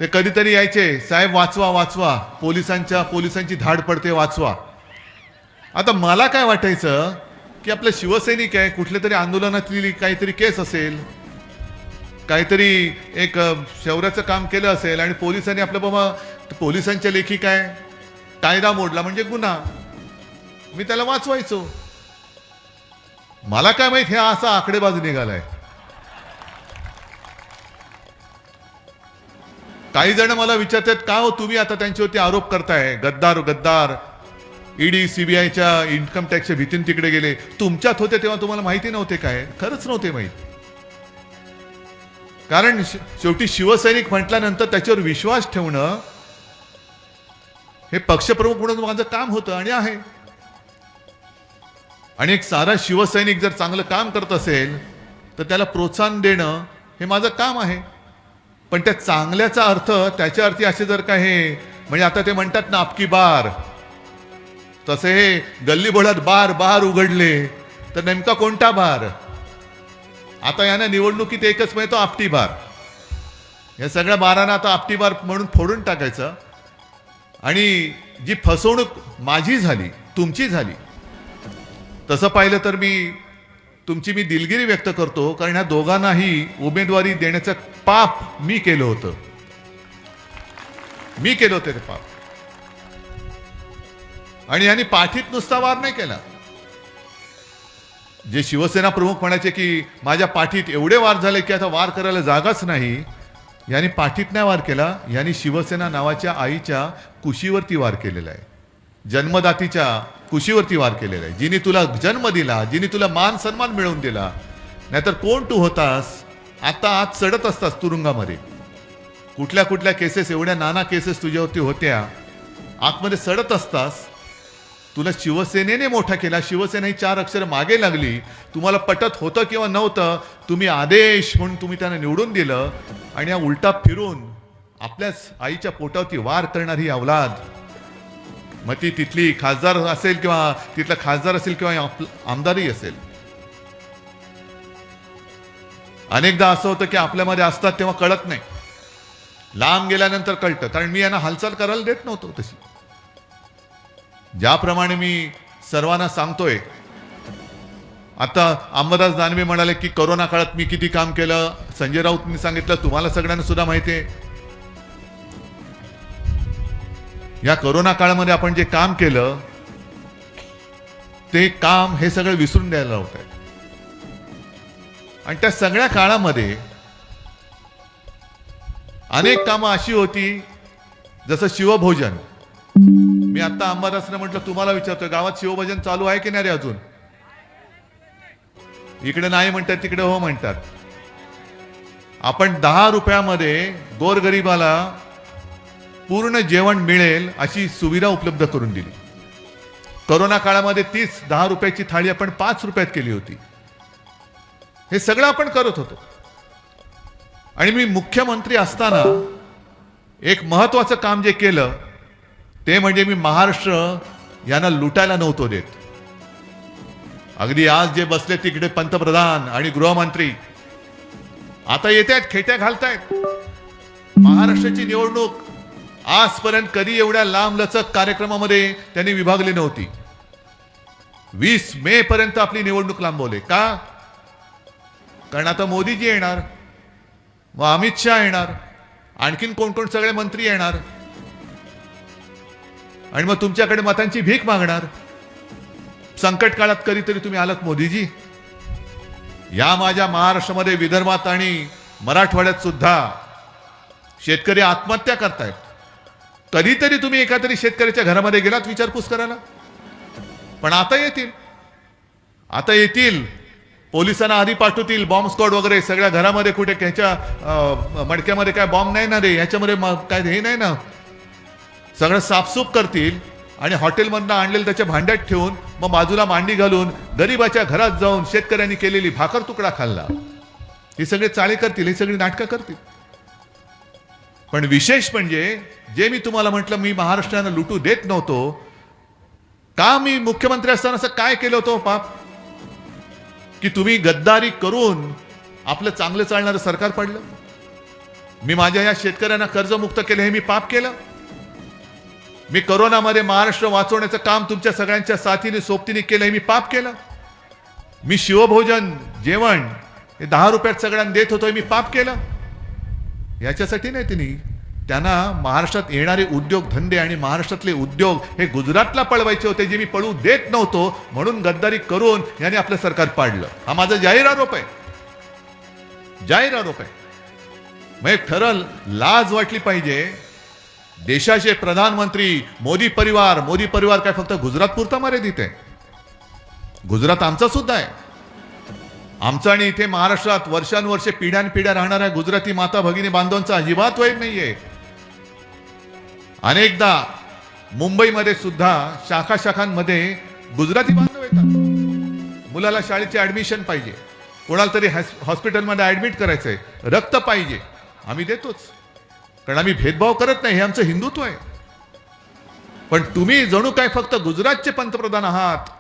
ते कधीतरी यायचे, साहेब वाचवा वाचवा, पोलिसांची धाड पडते, वाचवा. आता मला काय वाटायचं की आपलं शिवसैनिक आहे, कुठल्या तरी आंदोलनातली काहीतरी केस असेल, काहीतरी एक शौर्याचं काम केलं असेल आणि पोलिसांनी आपलं बाबा पोलिसांच्या लेखी काय कायदा मोडला म्हणजे गुन्हा, मी त्याला वाचवायचो. मला काय माहित हे असा आकडेबाज निघालाय. काही जण मला विचारतात, का हो तुम्ही आता त्यांच्यावरती आरोप करताय, गद्दार गद्दार, ईडी सीबीआयच्या इन्कम टॅक्सच्या भीतीने तिकडे गेले. तुमच्यात होते तेव्हा तुम्हाला माहिती नव्हते काय? खरंच नव्हते माहित. कारण शेवटी शिवसैनिक म्हटल्यानंतर त्याच्यावर विश्वास ठेवणं हे पक्षप्रमुख म्हणून माझं काम होतं आणि आहे. आणि एक सारा शिवसैनिक जर चांगलं काम करत असेल तर त्याला प्रोत्साहन देणं हे माझं काम आहे. पण त्या चांगल्याचा अर्थ त्याच्या अर्थी असे जर का हे म्हणजे आता ते म्हणतात ना आपकी बार, तसे हे गल्ली बोळात बार बार उघडले तर नेमका कोणता बार? आता यानं निवडणुकीत एकच मिळतो, आपटी बार. या सगळ्या बारांना आता आपटी बार म्हणून फोडून टाकायचं. आणि जी फसवणूक माझी झाली, तुमची झाली, तसं पाहिलं तर तुमची मी दिलगिरी व्यक्त करतो. कारण ह्या दोघांनाही उमेदवारी देण्याचं पाप मी केलं होतं. मी केलं होतं ते पाप. आणि यांनी पाठीत नुसता वार नाही केला. जे शिवसेना प्रमुख म्हणायचे की माझ्या पाठीत एवढे वार झाले की आता वार करायला जागाच नाही, यांनी पाठीत नाही वार केला, यांनी शिवसेना नावाच्या आईच्या कुशीवरती वार केलेला आहे. जन्मदातीच्या कुशीवरती वार केलेला आहे. जिने तुला जन्म दिला, जिने तुला मान सन्मान मिळवून दिला. नाहीतर कोण तू होतास? आता आत चढत असतास तुरुंगामध्ये. कुठल्या कुठल्या केसेस, एवढ्या नाना केसेस तुझ्यावरती होत्या, आतमध्ये चढत असतास. तुला शिवसेनेने मोठा केला, शिवसेना ही 4 अक्षर मागे लागली. तुम्हाला पटत होतं किंवा नव्हतं, तुम्ही आदेश म्हणून तुम्ही त्यांना निवडून दिलं. आणि या उलटा फिरून आपल्याच आईच्या पोटावरती वार करणारी अवलाद, मग ती तिथली खासदार असेल किंवा तिथला खासदार असेल किंवा आमदारही असेल. अनेकदा असं होतं की आपल्यामध्ये असतात तेव्हा कळत नाही, लांब गेल्यानंतर कळतं. कारण मी यांना हालचाल करायला देत नव्हतो तशी. ज्याप्रमाणे मी सर्वांना सांगतोय, आता अंबादास दानवे म्हणाले की कोरोना काळात मी किती काम केलं. संजय राऊतनी सांगितलं, तुम्हाला सगळ्यांना सुद्धा माहिती आहे. या कोरोना काळामध्ये आपण जे काम केलं ते काम हे सगळं विसरून द्यायला होत आहे. आणि त्या सगळ्या काळामध्ये अनेक कामं अशी होती, जसं शिवभोजन. मी आता अंबादासने म्हटलं, तुम्हाला विचारतोय, गावात शिवभोजन चालू आहे की नाही रे अजून? इकडे नाही म्हणतात, तिकडे हो म्हणतात. आपण 10 रुपयामध्ये गोरगरिबाला पूर्ण जेवण मिळेल अशी सुविधा उपलब्ध करून दिली. कोरोना काळामध्ये 10 रुपयाची थाळी आपण 5 रुपयात केली होती. हे सगळं आपण करत होतो. आणि मी मुख्यमंत्री असताना एक महत्वाचं काम जे केलं ते म्हणजे मी महाराष्ट्र यांना लुटायला नव्हतो देत. अगदी आज जे बसले तिकडे पंतप्रधान आणि गृहमंत्री आता येत आहेत, खेट्या घालतायत. महाराष्ट्राची निवडणूक आजपर्यंत कधी एवढ्या लांब लचक कार्यक्रमामध्ये त्यांनी विभागली नव्हती. 20 मे पर्यंत आपली निवडणूक लांबवली. का? कारण आता मोदीजी येणार, मग अमित शहा येणार, आणखीन कोण कोण सगळे मंत्री येणार आणि मग तुमच्याकडे मतांची भीक मागणार. संकट काळात कधीतरी तुम्ही आलात मोदीजी. या माझ्या महाराष्ट्रामध्ये, विदर्भात आणि मराठवाड्यात सुद्धा शेतकरी आत्महत्या करतायत. कधीतरी तुम्ही एका तरी शेतकऱ्याच्या घरामध्ये गेलात विचारपूस करायला? पण आता येतील, आता येतील. पोलिसांना आधी पाठवतील, बॉम्ब स्क्वॉड वगैरे सगळ्या घरामध्ये. कुठे ह्याच्या मडक्यामध्ये काय बॉम्ब नाही ना रे, ह्याच्यामध्ये काय हे नाही ना, सगळं साफसूफ करतील आणि हॉटेलमधनं आणलेलं त्याच्या भांड्यात ठेवून मग बाजूला मांडी घालून गरिबाच्या घरात जाऊन शेतकऱ्यांनी केलेली भाकर तुकडा खाल्ला. ही सगळे चाळे करतील, ही सगळी नाटकं करतील. पण विशेष म्हणजे जे मी तुम्हाला म्हटलं, मी महाराष्ट्रानं लुटू देत नव्हतो का? मी मुख्यमंत्री असताना असं काय केलं होतं पाप की तुम्ही गद्दारी करून आपलं चांगलं चालणारं सरकार पडलं? मी माझ्या या शेतकऱ्यांना कर्जमुक्त केलं, हे मी पाप केलं? मी करोनामध्ये महाराष्ट्र वाचवण्याचं काम तुमच्या सगळ्यांच्या साथीने सोबतीने केलं, हे मी पाप केलं? मी शिवभोजन जेवण हे 10 रुपयात सगळ्यांना देत होतो, हे मी पाप केलं? याच्यासाठी नाही, त्यांना महाराष्ट्रात येणारे उद्योग धंदे आणि महाराष्ट्रातले उद्योग हे गुजरातला पळवायचे होते, जे मी पळू देत नव्हतो. म्हणून गद्दारी करून याने आपलं सरकार पाडलं. हा माझा जाहीर आरोप आहे, जाहीर आरोप आहे. मग एक ठरल लाज वाटली पाहिजे. देशाचे प्रधानमंत्री मोदी परिवार काय फक्त गुजरात पुरता मर्यादित आहे? गुजरात आमचा सुद्धा आहे. आमचा आणि इथे महाराष्ट्रात वर्षानुवर्षे पिढ्यानपिढ्या राहणाऱ्या गुजराती माता भगिनी बांधवांचा अजिबात वैर नाहीये. अनेकदा मुंबईमध्ये सुद्धा शाखांमध्ये गुजराती बांधव येतात. मुलाला शाळेचे ऍडमिशन पाहिजे, कोणाला तरी हॉस्पिटलमध्ये ऍडमिट करायचंय, रक्त पाहिजे, आम्ही देतोच. कारण आम्ही भेदभाव करत नाही, हे आमचं हिंदुत्व आहे. पण तुम्ही जणू काय फक्त गुजरातचे पंतप्रधान आहात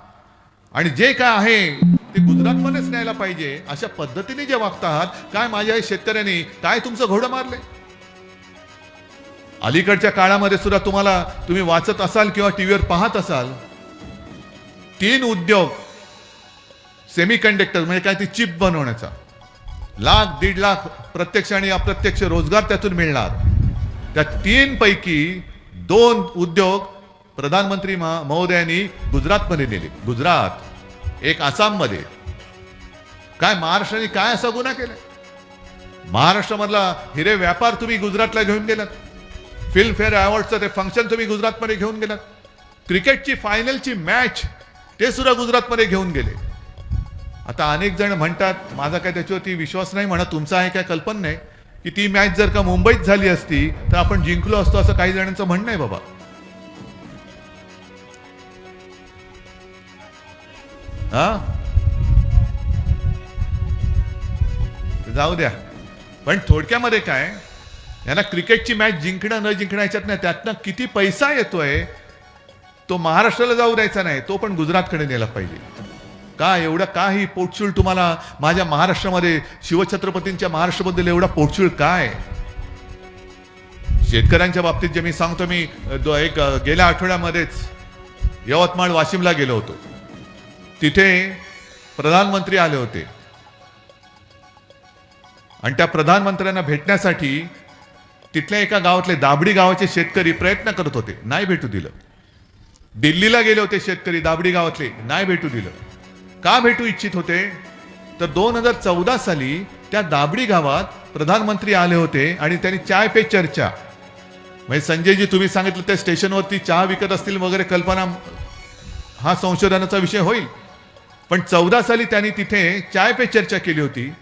आणि जे काय आहे ते गुजरातमध्येच न्यायला पाहिजे अशा पद्धतीने जे वागता आहात. काय माझ्या शेतकऱ्यांनी काय तुमचं घोडं मारलंय? अलीकडच्या काळामध्ये सुद्धा तुम्ही वाचत असाल किंवा टीव्हीवर पाहत असाल, 3 उद्योग सेमीकंडक्टर म्हणजे काय, ती चिप बनवण्याचा 1,00,000-1.5 लाख प्रत्यक्ष आणि अप्रत्यक्ष रोजगार त्यातून मिळणार. त्या 3 पैकी 2 उद्योग प्रधानमंत्री महोदयांनी गुजरातमध्ये नेले. गुजरात, एक आसाममध्ये. काय महाराष्ट्राने काय असा गुन्हा केलाय? महाराष्ट्रामधला हिरे व्यापार तुम्ही गुजरातला घेऊन गेलात. फिल्मफेअर अवॉर्डचं ते फंक्शन तुम्ही गुजरातमध्ये घेऊन गेलात. क्रिकेटची फायनलची मॅच ते सुद्धा गुजरातमध्ये घेऊन गेले. आता अनेक जण म्हणतात, माझा काय त्याच्यावरती विश्वास नाही म्हणा, तुमचा आहे काय कल्पना नाही, की ती मॅच जर का मुंबईत झाली असती तर आपण जिंकलो असतो, असं काही जणांचं म्हणणं आहे बाबा. जाऊ द्या. पण थोडक्यामध्ये काय, यांना क्रिकेटची मॅच जिंकणं न जिंकणं याच्यात नाही, त्यातनं किती पैसा येतोय तो महाराष्ट्राला जाऊ द्यायचा नाही, तो पण गुजरातकडे नेला पाहिजे. का एवढं काही पोटशूळ तुम्हाला माझ्या महाराष्ट्रामध्ये, शिवछत्रपतींच्या महाराष्ट्राबद्दल एवढा पोटशूळ काय? शेतकऱ्यांच्या बाबतीत जे मी सांगतो, मी गेल्या आठवड्यामध्येच यवतमाळ वाशिमला गेलो होतो. तिथे प्रधानमंत्री आले होते आणि त्या प्रधानमंत्र्यांना भेटण्यासाठी तिथल्या एका गावातले दाबडी गावाचे शेतकरी प्रयत्न करत होते, नाही भेटू दिलं. दिल्लीला गेले होते शेतकरी दाबडी गावातले, नाही भेटू दिलं. का भेटू इच्छित होते तर 2014 साली त्या दाबडी गावात प्रधानमंत्री आले होते आणि त्यांनी चाय पे चर्चा, म्हणजे संजयजी तुम्ही सांगितलं त्या स्टेशनवरती चहा विकत असतील वगैरे, कल्पना हा संशोधनाचा विषय होईल. पण 14 साली त्यांनी तिथे चाय पे चर्चा केली होती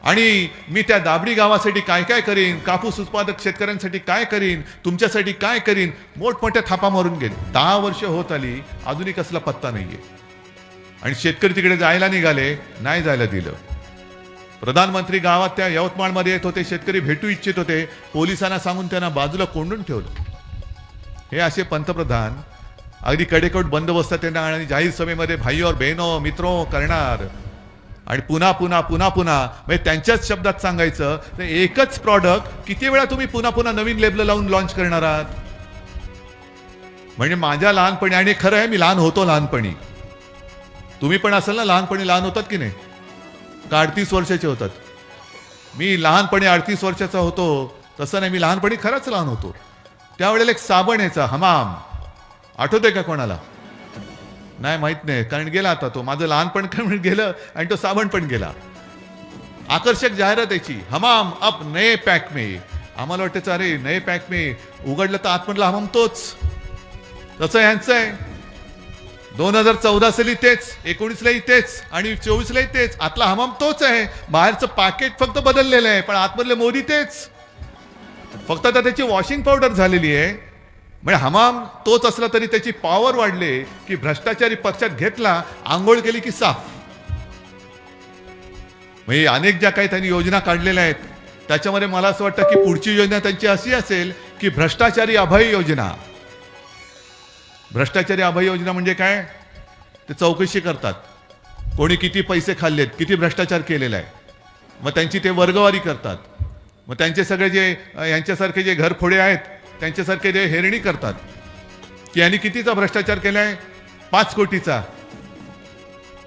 आणि मी त्या दाबडी गावासाठी काय काय करीन, कापूस उत्पादक शेतकऱ्यांसाठी काय करीन, तुमच्यासाठी काय करीन, मोठमोठ्या थापा मारून गेले. 10 वर्ष होत आली, अजूनही कसला पत्ता नाहीये. आणि शेतकरी तिकडे जायला निघाले, नाही जायला दिलं. प्रधानमंत्री गावात त्या यवतमाळमध्ये येत होते, शेतकरी भेटू इच्छित होते, पोलिसांना सांगून त्यांना बाजूला कोंडून ठेवलं. हे असे पंतप्रधान अगदी कडेकोट बंदोबस्तात त्यांना आणि जाहीर सभेमध्ये भाई और बहनो मित्रो करणार आणि पुन्हा पुन्हा पुन्हा पुन्हा, म्हणजे त्यांच्याच शब्दात सांगायचं तर एकच प्रॉडक्ट किती वेळा तुम्ही पुन्हा पुन्हा नवीन लेबल लावून लॉन्च करणार आहात? म्हणजे माझ्या लहानपणी, आणि खरं आहे मी लहान होतो लहानपणी, तुम्ही पण असाल ना लहानपणी, लहान होतात की नाही? का 38 वर्षाचे होतात? मी लहानपणी 38 वर्षाचा होतो तसं नाही, मी लहानपणी खरंच लहान होतो. त्यावेळेला एक साबण यायचा हमाम, आठवतंय का कोणाला? नाही, माहित नाही, कारण गेला आता तो. माझं लहानपण पण गेलं आणि तो साबण पण गेला. आकर्षक जाहिरात यायची, हमाम अब नए पॅक में. आम्हाला वाटायचं अरे नए पॅक में, उघडलं तर आतमधला हमाम तोच. तसं यांचं आहे. 2014 साली तेच, 19लाही तेच आणि 24लाही तेच. आतला हमाम तोच आहे, बाहेरचं पॅकेट फक्त बदललेलं आहे, पण आतमधले मोदी तेच. फक्त आता त्याची वॉशिंग पावडर झालेली आहे. म्हणजे हमाम तोच असला तरी त्याची पॉवर वाढले की भ्रष्टाचारी पक्षात घेतला, आंघोळ केली की साफ. म्हणजे अनेक ज्या काही त्यांनी योजना काढलेल्या आहेत त्याच्यामध्ये मला असं वाटतं की पुढची योजना त्यांची अशी असेल की भ्रष्टाचारी अभय योजना. भ्रष्टाचारी अभय योजना म्हणजे काय? ते चौकशी करतात, कोणी किती पैसे खाल्लेत, किती भ्रष्टाचार केलेला आहे, मग त्यांची ते वर्गवारी करतात. मग त्यांचे सगळे जे यांच्यासारखे जे घरफोडे आहेत त्यांच्यासारखे जे हेरणी करतात की यांनी कितीचा भ्रष्टाचार केलाय? 5 कोटीचा.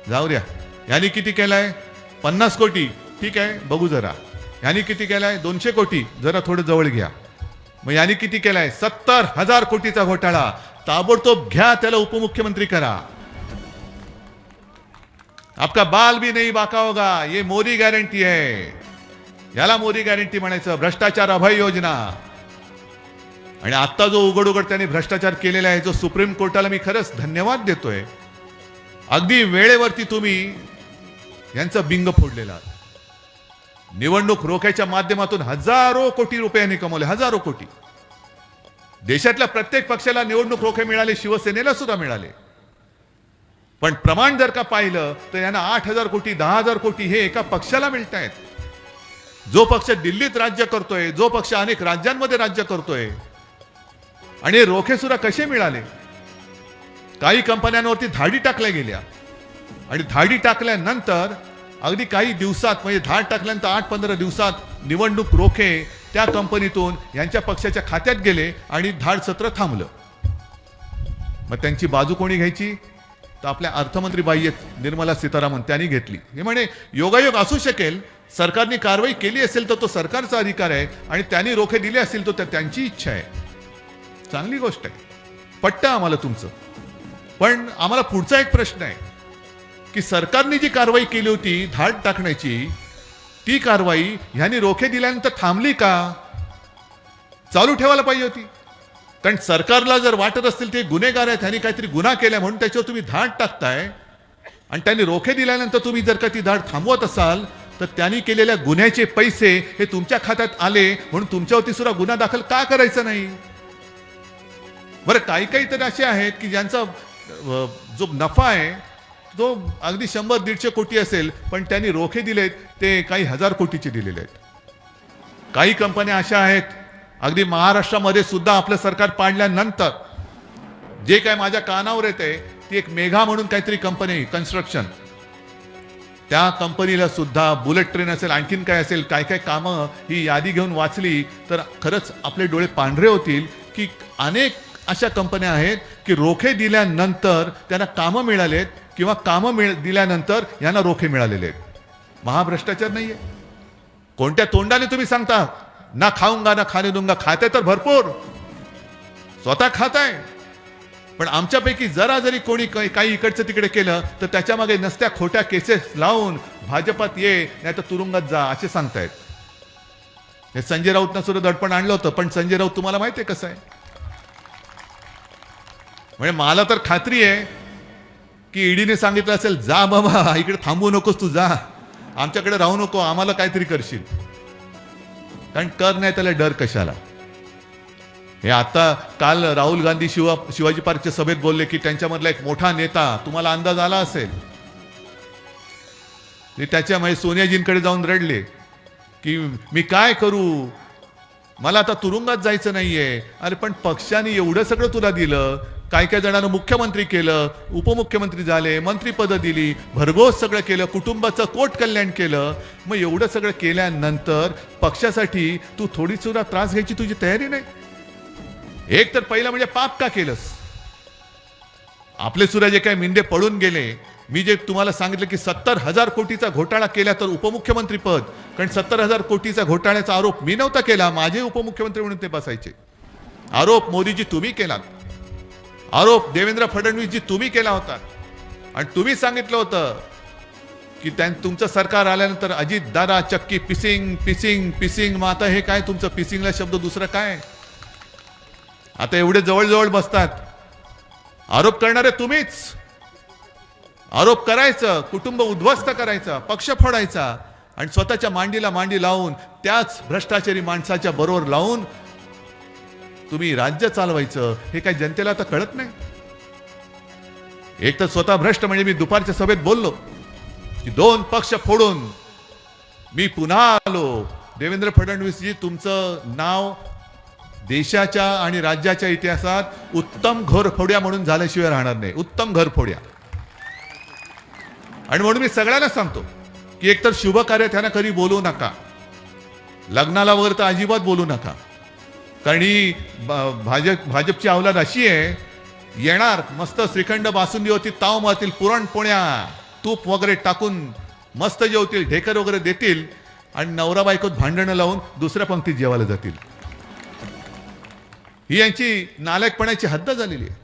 जाऊ द्या. यांनी किती केलाय? 50 कोटी. ठीक आहे, बघू जरा. यांनी किती केलाय? 200 कोटी. जरा थोडं जवळ घ्या. मग यांनी किती केलाय? 70,000 कोटीचा घोटाळा. ताबडतोब घ्या, त्याला उपमुख्यमंत्री करा. आपका बाल भी नहीं बाका होगा, ये मोदी गॅरंटी आहे. याला मोदी गॅरंटी म्हणायचं, भ्रष्टाचार अभय योजना. आणि आता जो उघड उघड त्यांनी भ्रष्टाचार केलेला आहे, जो सुप्रीम कोर्टाला मी खरंच धन्यवाद देतोय. अगदी वेळेवरती तुम्ही यांचं बिंग फोडलेलं आहात. निवडणूक रोख्याच्या माध्यमातून हजारो कोटी रुपयांनी कमवले, हजारो कोटी. देशातल्या प्रत्येक पक्षाला निवडणूक रोखे मिळाले, शिवसेनेला सुद्धा मिळाले. पण प्रमाण जर का पाहिलं तर यांना 8,000 कोटी 10,000 कोटी हे एका पक्षाला मिळत आहेत. जो पक्ष दिल्लीत राज्य करतोय, जो पक्ष अनेक राज्यांमध्ये राज्य करतोय. आणि रोखे सुद्धा कसे मिळाले? काही कंपन्यांवरती धाडी टाकल्या गेल्या आणि धाडी टाकल्यानंतर अगदी काही दिवसात, म्हणजे धाड टाकल्यानंतर 8-15 दिवसात निवडणूक रोखे त्या कंपनीतून यांच्या पक्षाच्या खात्यात गेले आणि धाड सत्र थांबलं. मग त्यांची बाजू कोणी घ्यायची? तर आपल्या अर्थमंत्री बाई आहेत निर्मला सीतारामन, त्यांनी घेतली. हे म्हणे योगायोग असू शकेल, सरकारने कारवाई केली असेल तर तो सरकारचा अधिकार आहे आणि त्यांनी रोखे दिले असतील तर त्यांची इच्छा आहे. चांगली गोष्ट आहे, पटतं आम्हाला तुमचं. पण आम्हाला पुढचा एक प्रश्न आहे की सरकारने जी कारवाई केली होती धाड टाकण्याची, ती कारवाई ह्यांनी रोखे दिल्यानंतर थांबली का? चालू ठेवायला पाहिजे होती. कारण सरकारला जर वाटत असतील ते गुन्हेगार आहेत, त्यांनी काहीतरी गुन्हा केला म्हणून त्याच्यावर तुम्ही धाड टाकताय आणि त्यांनी रोखे दिल्यानंतर तुम्ही जर का ती धाड थांबवत असाल तर त्यांनी केलेल्या गुन्ह्याचे पैसे हे तुमच्या खात्यात आले म्हणून तुमच्यावरती सुद्धा गुन्हा दाखल का करायचा नाही? बरं, काही काही तर असे आहेत की ज्यांचा जो नफा आहे तो अगदी 100-150 कोटी असेल, पण त्यांनी रोखे दिलेत ते काही 1000 कोटीचे दिलेले आहेत. काही कंपन्या अशा आहेत, अगदी महाराष्ट्रामध्ये सुद्धा आपलं सरकार पाडल्यानंतर जे काय माझ्या कानावर येते ती एक मेघा म्हणून काहीतरी कंपनी कन्स्ट्रक्शन, त्या कंपनीला सुद्धा बुलेट ट्रेन असेल, आणखीन काय असेल, काय काय कामं, ही यादी घेऊन वाचली तर खरंच आपले डोळे पांढरे होतील की अनेक अशा कंपन्या आहेत की रोखे दिल्यानंतर त्यांना कामं मिळालेत किंवा कामं दिल्यानंतर यांना रोखे मिळालेले आहेत. महाभ्रष्टाचार नाहीये. कोणत्या तोंडाने तुम्ही सांगता ना खाऊंगा ना खाने दूंगा? खाते तर भरपूर, स्वतः खाताय, पण आमच्यापैकी जरा जरी कोणी काही इकडचं तिकडे केलं तर त्याच्या मागे नसत्या खोट्या केसेस लावून भाजपात ये नाही तर तुरुंगात जा असे सांगतायत. हे संजय राऊतनं सुद्धा दडपण आणलं होतं, पण संजय राऊत तुम्हाला माहिती आहे कसं आहे. म्हणजे मला तर खात्री आहे की ईडीने सांगितलं असेल जा बाबा इकडे थांबू नकोस, तू जा, आमच्याकडे राहू नको, आम्हाला काहीतरी करशील. कारण कर नाही त्याला डर कशाला. हे आता काल राहुल गांधी शिवाजी पार्कच्या सभेत बोलले की त्यांच्यामधला एक मोठा नेता, तुम्हाला अंदाज आला असेल, त्याच्यामुळे सोनियाजींकडे जाऊन रडले की मी काय करू, मला आता तुरुंगात जायचं नाहीये. अरे पण पक्षाने एवढं सगळं तुला दिलं, काही काही जणांना मुख्यमंत्री केलं, उपमुख्यमंत्री झाले, मंत्रीपदं दिली, भरघोस सगळं केलं, कुटुंबाचं कोट कल्याण केलं. मग एवढं सगळं केल्यानंतर पक्षासाठी तू थोडी सुद्धा त्रास घ्यायची तुझी तयारी नाही. एक तर पहिला म्हणजे पाप का केलंस? आपले सुद्धा जे काही मिंदे पडून गेले, मी जे तुम्हाला सांगितलं की 70,000 कोटीचा घोटाळा केला तर उपमुख्यमंत्री पद, कारण 70,000 कोटीचा घोटाळ्याचा आरोप मी नव्हता केला, माझे उपमुख्यमंत्री म्हणून ते बसायचे. आरोप मोदीजी तुम्ही केलात, आरोप देवेंद्र फडणवीसजी तुम्ही केला होता. आणि तुम्ही सांगितलं होतं की तुमचं सरकार आल्यानंतर अजित दादा चक्की पिसिंग पिसिंग पिसिंग. मग आता हे काय तुमचं पिसिंगला शब्द दुसरं काय? आता एवढे जवळजवळ बसतात, आरोप करणारे तुम्हीच. आरोप करायचं, कुटुंब उद्ध्वस्त करायचं, पक्ष फोडायचा आणि स्वतःच्या मांडीला मांडी लावून त्याच भ्रष्टाचारी माणसाच्या बरोबर लावून तुम्ही राज्य चालवायचं. हे काय जनतेला आता कळत नाही? एक तर स्वतः भ्रष्ट, म्हणजे मी दुपारच्या सभेत बोललो की 2 पक्ष फोडून मी पुन्हा आलो. देवेंद्र फडणवीसजी, तुमचं नाव देशाच्या आणि राज्याच्या इतिहासात उत्तम घोरफोड्या म्हणून झाल्याशिवाय राहणार नाही. उत्तम घरफोड्या. आणि म्हणून मी सगळ्यांना सांगतो की एकतर शुभ कार्य त्यांना कधी बोलू नका, लग्नाला वगैरे तर अजिबात बोलू नका. कारण ही भाजपची अवलाद अशी आहे, येणार मस्त श्रीखंड बासुंदी होती, ताव मारतील, पुरणपोळ्या तूप वगैरे टाकून मस्त जेवतील, ढेकर वगैरे देतील आणि नवरा बायकोत भांडणं लावून दुसऱ्या पंक्तीत जेवायला जातील. ही यांची नालायकपणाची हद्द झालेली आहे.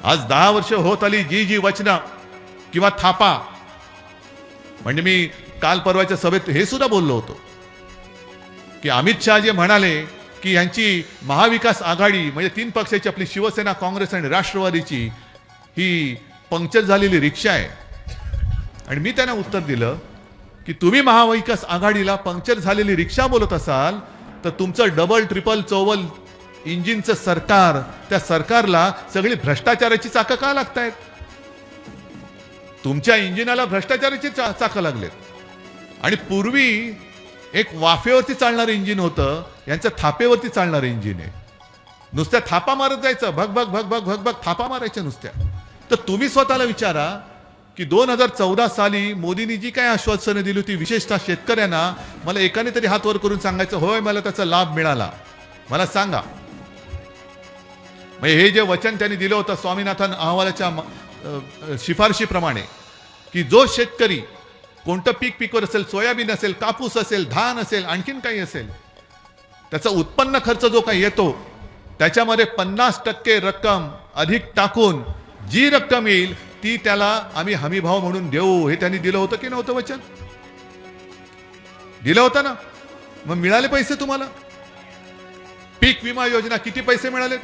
आज 10 वर्ष होत आली जी वचनं किंवा थापा. म्हणजे मी काल परवाच्या सभेत हे सुद्धा बोललो होतो की अमित शहा जे म्हणाले की यांची महाविकास आघाडी म्हणजे 3 पक्षाची आपली शिवसेना, काँग्रेस आणि राष्ट्रवादीची ही पंक्चर झालेली रिक्षा आहे. आणि मी त्यांना उत्तर दिलं की तुम्ही महाविकास आघाडीला पंक्चर झालेली रिक्षा बोलत असाल तर तुमचं डबल ट्रिपल चौबल इंजिनचं सरकार, त्या सरकारला सगळी भ्रष्टाचाराची चाकं का लागतायत? तुमच्या इंजिनाला भ्रष्टाचाराची चाकं लागलेत. आणि पूर्वी एक वाफेवरती चालणारं इंजिन होतं, यांचं थापेवरती चालणारं इंजिन आहे. नुसत्या थापा मारत जायचं, भग भग भग भग भग भग थापा मारायच्या नुसत्या. तर तुम्ही स्वतःला विचारा की 2014 साली मोदींनी जी काय आश्वासनं दिली होती विशेषतः शेतकऱ्यांना, मला एकाने तरी हात वर करून सांगायचं होय मला त्याचा लाभ मिळाला, मला सांगा. म्हणजे हे जे वचन त्यांनी दिलं होतं स्वामीनाथन अहवालाच्या शिफारशीप्रमाणे की जो शेतकरी कोणतं पीक पिकवर असेल, सोयाबीन असेल, कापूस असेल, धान असेल, आणखीन काही असेल, त्याचा उत्पन्न खर्च जो काही येतो त्याच्यामध्ये 50% रक्कम अधिक टाकून जी रक्कम येईल ती त्याला आम्ही हमीभाव म्हणून देऊ. हे त्यांनी दिलं होतं की नव्हतं वचन? दिलं होतं ना? मग मिळाले पैसे तुम्हाला? पीक विमा योजना किती पैसे मिळाले?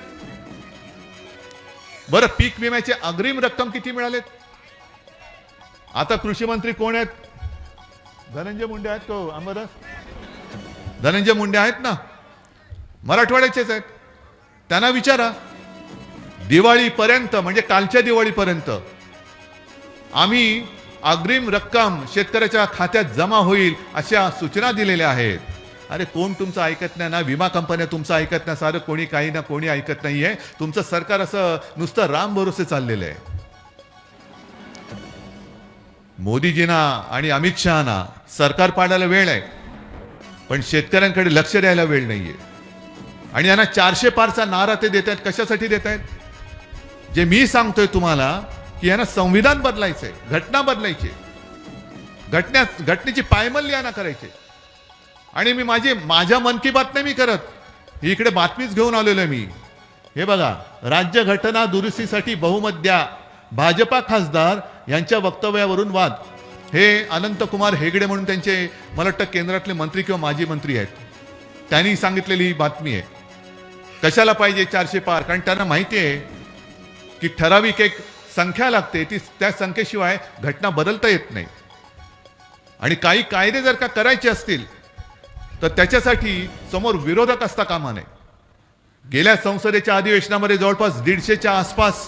बरं, पीक विम्याचे अग्रिम रक्कम किती मिळालेत? आता कृषी मंत्री कोण आहेत? धनंजय मुंडे आहेत का? अंबादास धनंजय मुंडे आहेत ना, मराठवाड्याचेच आहेत. त्यांना विचारा, दिवाळीपर्यंत म्हणजे कालच्या दिवाळीपर्यंत आम्ही अग्रिम रक्कम शेतकऱ्याच्या खात्यात जमा होईल अशा सूचना दिलेल्या आहेत. अरे कोण तुमचं ऐकत नाही ना? विमा कंपन्या तुमचं ऐकत नाही, सारं कोणी काही ना कोणी ऐकत नाहीये. तुमचं सरकार असं नुसतं राम भरोसे चाललेलं आहे. मोदीजींना आणि अमित शहाना सरकार पाडायला वेळ आहे, पण शेतकऱ्यांकडे लक्ष द्यायला वेळ नाहीये. आणि यांना 400 पारचा नारा ते देत आहेत. कशासाठी देत आहेत? जे मी सांगतोय तुम्हाला की यांना संविधान बदलायचंय, घटना बदलायची, घटनेची पायमल्ली यांना करायची. आणि मी माझ्या मन की बात नाही मी करत, इकडे बातमीच घेऊन आलेलो आहे मी. हे बघा, राज्य घटना दुरुस्तीसाठी बहुमत द्या, भाजपा खासदार यांच्या वक्तव्यावरून वाद. हे अनंतकुमार हेगडे म्हणून त्यांचे मला वाटतं केंद्रातले मंत्री किंवा माजी मंत्री आहेत, त्यांनी सांगितलेली ही बातमी आहे. कशाला पाहिजे 400 पार? कारण त्यांना माहिती आहे की ठराविक एक संख्या लागते, ती त्या संख्येशिवाय घटना बदलता येत नाही. आणि काही कायदे जर का करायचे असतील तर त्याच्यासाठी समोर विरोधक असता कामा नये. गेल्या संसदेच्या अधिवेशनामध्ये जवळपास 150च्या आसपास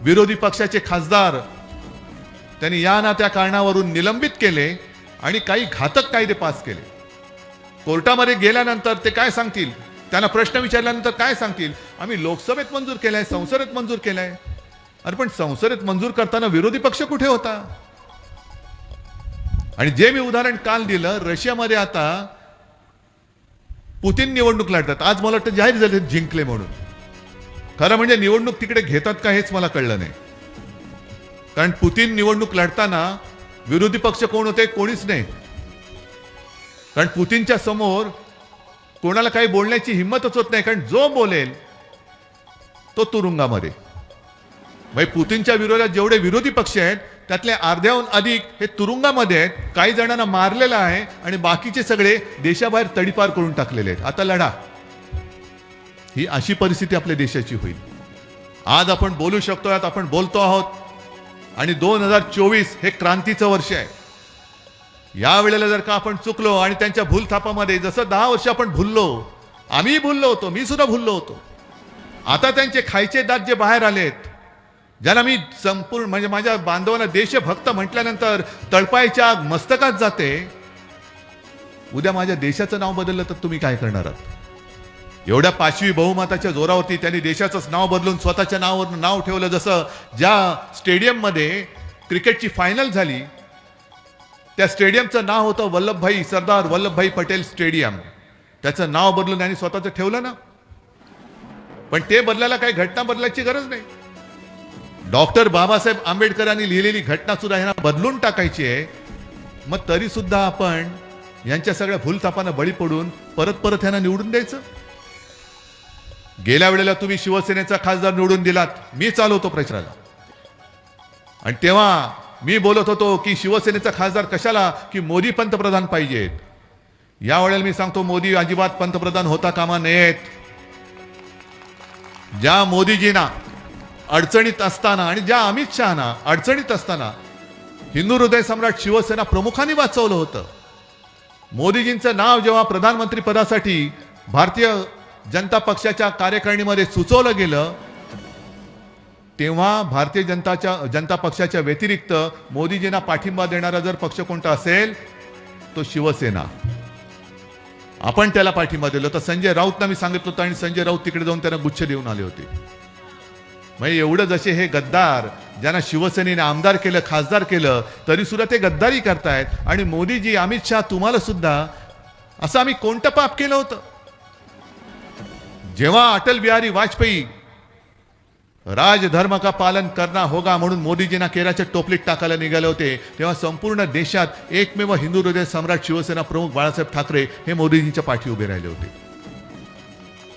विरोधी पक्षाचे खासदार त्यांनी या ना त्या कारणावरून निलंबित केले आणि काही घातक कायदे पास केले. कोर्टामध्ये गेल्यानंतर ते काय सांगतील? त्यांना प्रश्न विचारल्यानंतर काय सांगतील? आम्ही लोकसभेत मंजूर केलाय, संसदेत मंजूर केलाय. अरे पण संसदेत मंजूर करताना विरोधी पक्ष कुठे होता? आणि जे मी उदाहरण काल दिलं, रशियामध्ये आता पुतीन निवडणूक लढतात. आज मला वाटतं जाहीर झाले जिंकले म्हणून. खरं म्हणजे निवडणूक तिकडे घेतात का हेच मला कळलं नाही. कारण पुतीन निवडणूक लढताना विरोधी पक्ष कोण होते? कोणीच नाही. कारण पुतीनच्या समोर कोणाला काही बोलण्याची हिंमतच होत नाही. कारण जो बोलेल तो तुरुंगामध्ये. म्हणजे पुतीनच्या विरोधात जेवढे विरोधी पक्ष आहेत त्यातले अर्ध्याहून अधिक हे तुरुंगामध्ये आहेत. काही जणांना मारलेलं आहे आणि बाकीचे सगळे देशाबाहेर तडीपार करून टाकलेले आहेत. आता लढा. ही अशी परिस्थिती आपल्या देशाची होईल. आज आपण बोलू शकतो, आपण बोलतो आहोत आणि 2024 हे क्रांतीचं वर्ष आहे. या वेळेला जर का आपण चुकलो आणि त्यांच्या भूलथापामध्ये जसं 10 वर्ष आपण भुललो, आम्ही भुललो होतो, मी सुद्धा भुललो होतो. आता त्यांचे खायचे दात जे बाहेर आलेत, ज्यांना मी संपूर्ण म्हणजे माझ्या बांधवांना देशभक्त म्हटल्यानंतर तळपायच्या मस्तकात जाते, उद्या माझ्या देशाचं नाव बदललं तर तुम्ही काय करणार आहात? एवढ्या 5वी बहुमताच्या जोरावरती त्यांनी देशाचंच नाव बदलून स्वतःच्या नावावर नाव ठेवलं. जसं ज्या स्टेडियममध्ये क्रिकेटची फायनल झाली त्या स्टेडियमचं नाव होतं सरदार वल्लभभाई पटेल स्टेडियम. त्याचं नाव बदलून त्यांनी स्वतःचं ठेवलं ना. पण ते बदलायला काही घटना बदलायची गरज नाही. डॉक्टर बाबासाहेब आंबेडकरांनी लिहिलेली घटना सुद्धा ह्यांना बदलून टाकायची आहे. मग तरी सुद्धा आपण यांच्या सगळ्या भूलथापांना बळी पडून परत परत ह्यांना निवडून द्यायचं. गेल्या वेळेला तुम्ही शिवसेनेचा खासदार निवडून दिलात, मी चालवतो प्रचाराला, आणि तेव्हा मी बोलत होतो की शिवसेनेचा खासदार कशाला, की मोदी पंतप्रधान पाहिजेत. या वेळेला मी सांगतो मोदी अजिबात पंतप्रधान होता कामा नयेत. ज्या मोदीजींना अडचणीत असताना आणि ज्या अमित शहाना अडचणीत असताना हिंदू हृदय सम्राट शिवसेना प्रमुखांनी वाचवलं होतं. मोदीजींचं नाव जेव्हा प्रधानमंत्री पदासाठी भारतीय जनता पक्षाच्या कार्यकारिणीमध्ये सुचवलं गेलं, तेव्हा भारतीय जनता पक्षाच्या व्यतिरिक्त मोदीजींना पाठिंबा देणारा जर पक्ष कोणता असेल तो शिवसेना. आपण त्याला पाठिंबा दिला होता. संजय राऊतना मी सांगितलं होतं आणि संजय राऊत तिकडे जाऊन त्यांना गुच्छ देऊन आले होते. म्हणजे एवढं जसे हे गद्दार ज्यांना शिवसेनेने आमदार केलं, खासदार केलं, तरी सुद्धा ते गद्दारी करतायत. आणि मोदीजी, अमित शहा, तुम्हाला सुद्धा असं आम्ही कोणतं पाप केलं होतं? जेव्हा अटल बिहारी वाजपेयी राजधर्म का पालन करना होगा म्हणून मोदीजींना केराच्या टोपलीत टाकायला निघाले होते, तेव्हा संपूर्ण देशात एकमेव हिंदू हृदय सम्राट शिवसेना प्रमुख बाळासाहेब ठाकरे हे मोदीजींच्या पाठी उभे राहिले होते.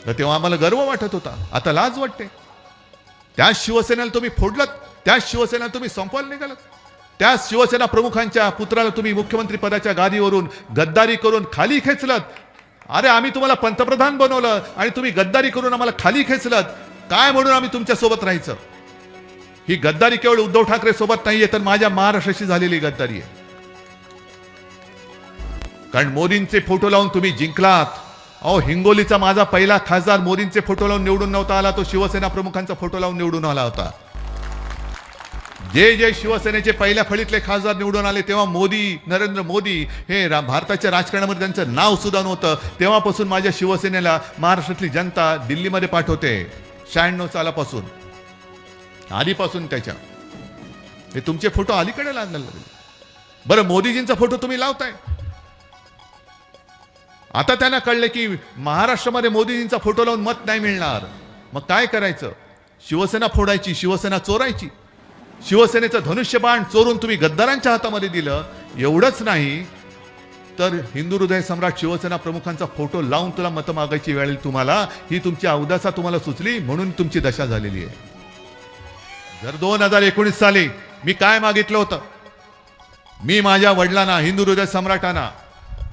तर तेव्हा आम्हाला गर्व वाटत होता. आता लाज वाटते. त्याच शिवसेनेला तुम्ही फोडलात, त्याच शिवसेनेला तुम्ही संपवायला निघालात, त्याच शिवसेना प्रमुखांच्या पुत्राला तुम्ही मुख्यमंत्री पदाच्या गादीवरून गद्दारी करून खाली खेचलात. अरे आम्ही तुम्हाला पंतप्रधान बनवलं आणि तुम्ही गद्दारी करून आम्हाला खाली खेचलात. काय म्हणून आम्ही तुमच्या सोबत राहायचं? ही गद्दारी केवळ उद्धव ठाकरे सोबत नाहीये, तर माझ्या महाराष्ट्राशी झालेली गद्दारी आहे. कारण मोदींचे फोटो लावून तुम्ही जिंकलात. अहो, हिंगोलीचा माझा पहिला खासदार मोदींचे फोटो लावून निवडून नव्हता आला, तो शिवसेना प्रमुखांचा फोटो लावून निवडून आला होता. जे जे शिवसेनेचे पहिल्या फळीतले खासदार निवडून आले तेव्हा मोदी, नरेंद्र मोदी हे भारताच्या राजकारणामध्ये त्यांचं नाव सुद्धा नव्हतं. तेव्हापासून माझ्या शिवसेनेला महाराष्ट्रातली जनता दिल्लीमध्ये पाठवते. 96 सालापासून, आधीपासून त्याच्या. हे तुमचे फोटो अलीकडे लागले. बरं, मोदीजींचा फोटो तुम्ही लावताय. आता त्यांना कळलं की महाराष्ट्रामध्ये मोदीजींचा फोटो लावून मत नाही मिळणार. मग काय करायचं? शिवसेना फोडायची, शिवसेना चोरायची. शिवसेनेचं धनुष्यबाण चोरून तुम्ही गद्दारांच्या हातामध्ये दिलं. एवढंच नाही तर हिंदू हृदय सम्राट शिवसेना प्रमुखांचा फोटो लावून तुला मत मागायची वेळ तुम्हाला, ही तुमची अवदासा तुम्हाला सुचली म्हणून तुमची दशा झालेली आहे. जर 2019 साली मी काय मागितलं होतं? मी माझ्या वडिलांना, हिंदू हृदय सम्राटांना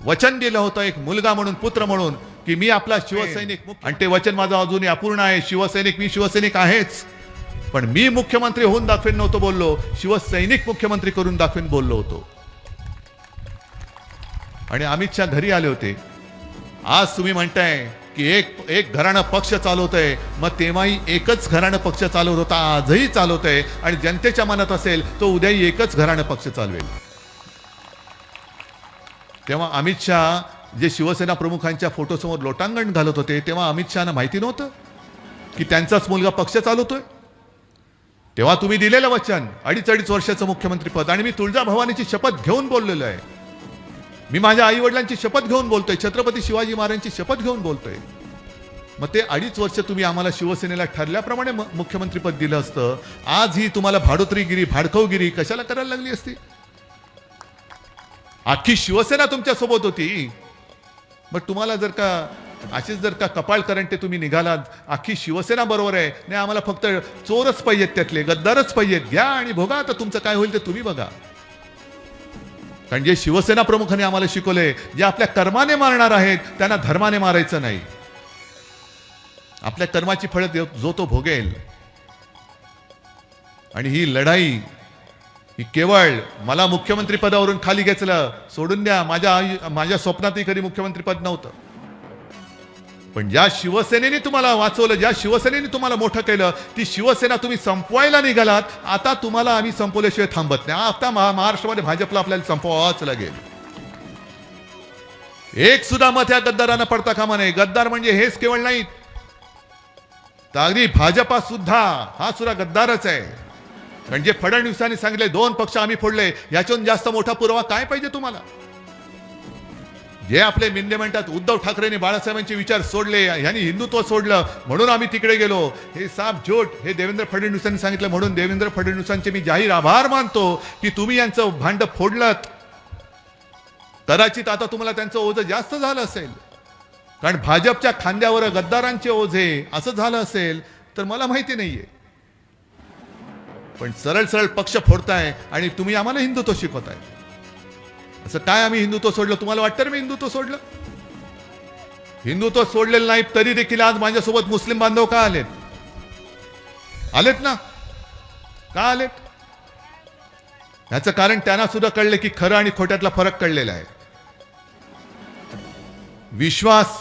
वचन दिलं होतं, एक मुलगा म्हणून, पुत्र म्हणून, की मी आपला शिवसैनिक, आणि ते वचन माझं अजूनही अपूर्ण आहे. शिवसैनिक, मी शिवसैनिक आहेच, पण मी मुख्यमंत्री होऊन दाखवेन नव्हतो बोललो, शिवसैनिक मुख्यमंत्री करून दाखवेन बोललो होतो. आणि अमित शहा घरी आले होते. आज तुम्ही म्हणताय की एक घराणं पक्ष चालवतंय, मग तेव्हाही एकच घराणं पक्ष चालवत होता, आजही चालवतंय, आणि जनतेच्या मनात असेल तो उद्याही एकच घराणं पक्ष चालवेल. तेव्हा अमित शहा जे शिवसेना प्रमुखांच्या फोटोसमोर लोटांगण घालत होते, तेव्हा अमित शहाना माहिती नव्हतं की त्यांचाच मुलगा पक्ष चालवतोय. तेव्हा तुम्ही दिलेलं वचन 2.5 वर्षाचं मुख्यमंत्रीपद, आणि मी तुळजाभवानीची शपथ घेऊन बोललेलो आहे. मी माझ्या आई वडिलांची शपथ घेऊन बोलतोय, छत्रपती शिवाजी महाराजांची शपथ घेऊन बोलतोय. मग ते 2.5 वर्ष तुम्ही आम्हाला शिवसेनेला ठरल्याप्रमाणे मुख्यमंत्रीपद दिलं असतं. आज ही तुम्हाला भाडोत्रीगिरी भाडखवगिरी कशाला करायला लागली असती? अख्खी शिवसेना तुमच्या सोबत होती. मग तुम्हाला जर का अशीच जर का कपाळ करंटे तुम्ही निघालात, अख्खी शिवसेना बरोबर आहे, नाही आम्हाला फक्त चोरच पाहिजेत, त्यातले गद्दारच पाहिजेत, घ्या आणि भोगा, आता तुमचं काय होईल ते तुम्ही बघा. कारण जे शिवसेना प्रमुखांनी आम्हाला शिकवले, जे आपल्या कर्माने मारणार आहेत त्यांना धर्माने मारायचं नाही. आपल्या कर्माची फळं जो तो भोगेल. आणि ही लढाई ही केवळ मला मुख्यमंत्री पदावरून खाली घेतलं सोडून द्या, माझ्या स्वप्नातही कधी मुख्यमंत्री पद नव्हतं. पण ज्या शिवसेनेने तुम्हाला वाचवलं, ज्या शिवसेनेने तुम्हाला मोठं केलं, ती शिवसेना तुम्ही संपवायला निघालात. आता तुम्हाला आम्ही संपवल्याशिवाय थांबत नाही. आता महाराष्ट्रामध्ये भाजपला आपल्याला संपवावंच लागेल. एक सुद्धा मत या गद्दारांना पडता कामा नये. गद्दार म्हणजे हेच केवळ नाहीत, तर अगदी भाजपा सुद्धा हा सुद्धा गद्दारच आहे. म्हणजे फडणवीसांनी सांगितले 2 पक्ष आम्ही फोडले, याच्याहून जास्त मोठा पुरावा काय पाहिजे तुम्हाला? जे आपले मिंदे म्हणतात उद्धव ठाकरेंनी बाळासाहेबांचे विचार सोडले, यांनी हिंदुत्व सोडलं म्हणून आम्ही तिकडे गेलो, हे साफ झोट. हे देवेंद्र फडणवीसांनी सांगितलं. म्हणून देवेंद्र फडणवीसांचे मी जाहीर आभार मानतो की तुम्ही यांचं भांड फोडलं. कदाचित आता तुम्हाला त्यांचं ओझं जास्त झालं असेल, कारण भाजपच्या खांद्यावर गद्दारांचे ओझे असं झालं असेल तर मला माहिती नाहीये. पण सरळ सरळ पक्ष फोडताय आणि तुम्ही आम्हाला हिंदुत्व शिकवताय. असं काय आम्ही हिंदुत्व सोडलं? तुम्हाला वाटतं ना मी हिंदुत्व सोडलं? हिंदुत्व सोडलेलं नाही तरी देखील आज माझ्यासोबत मुस्लिम बांधव का आलेत? आलेत ना? का आलेत? याचं कारण त्यांना सुद्धा कळलं की खरं आणि खोट्यातला फरक कळलेला आहे. विश्वास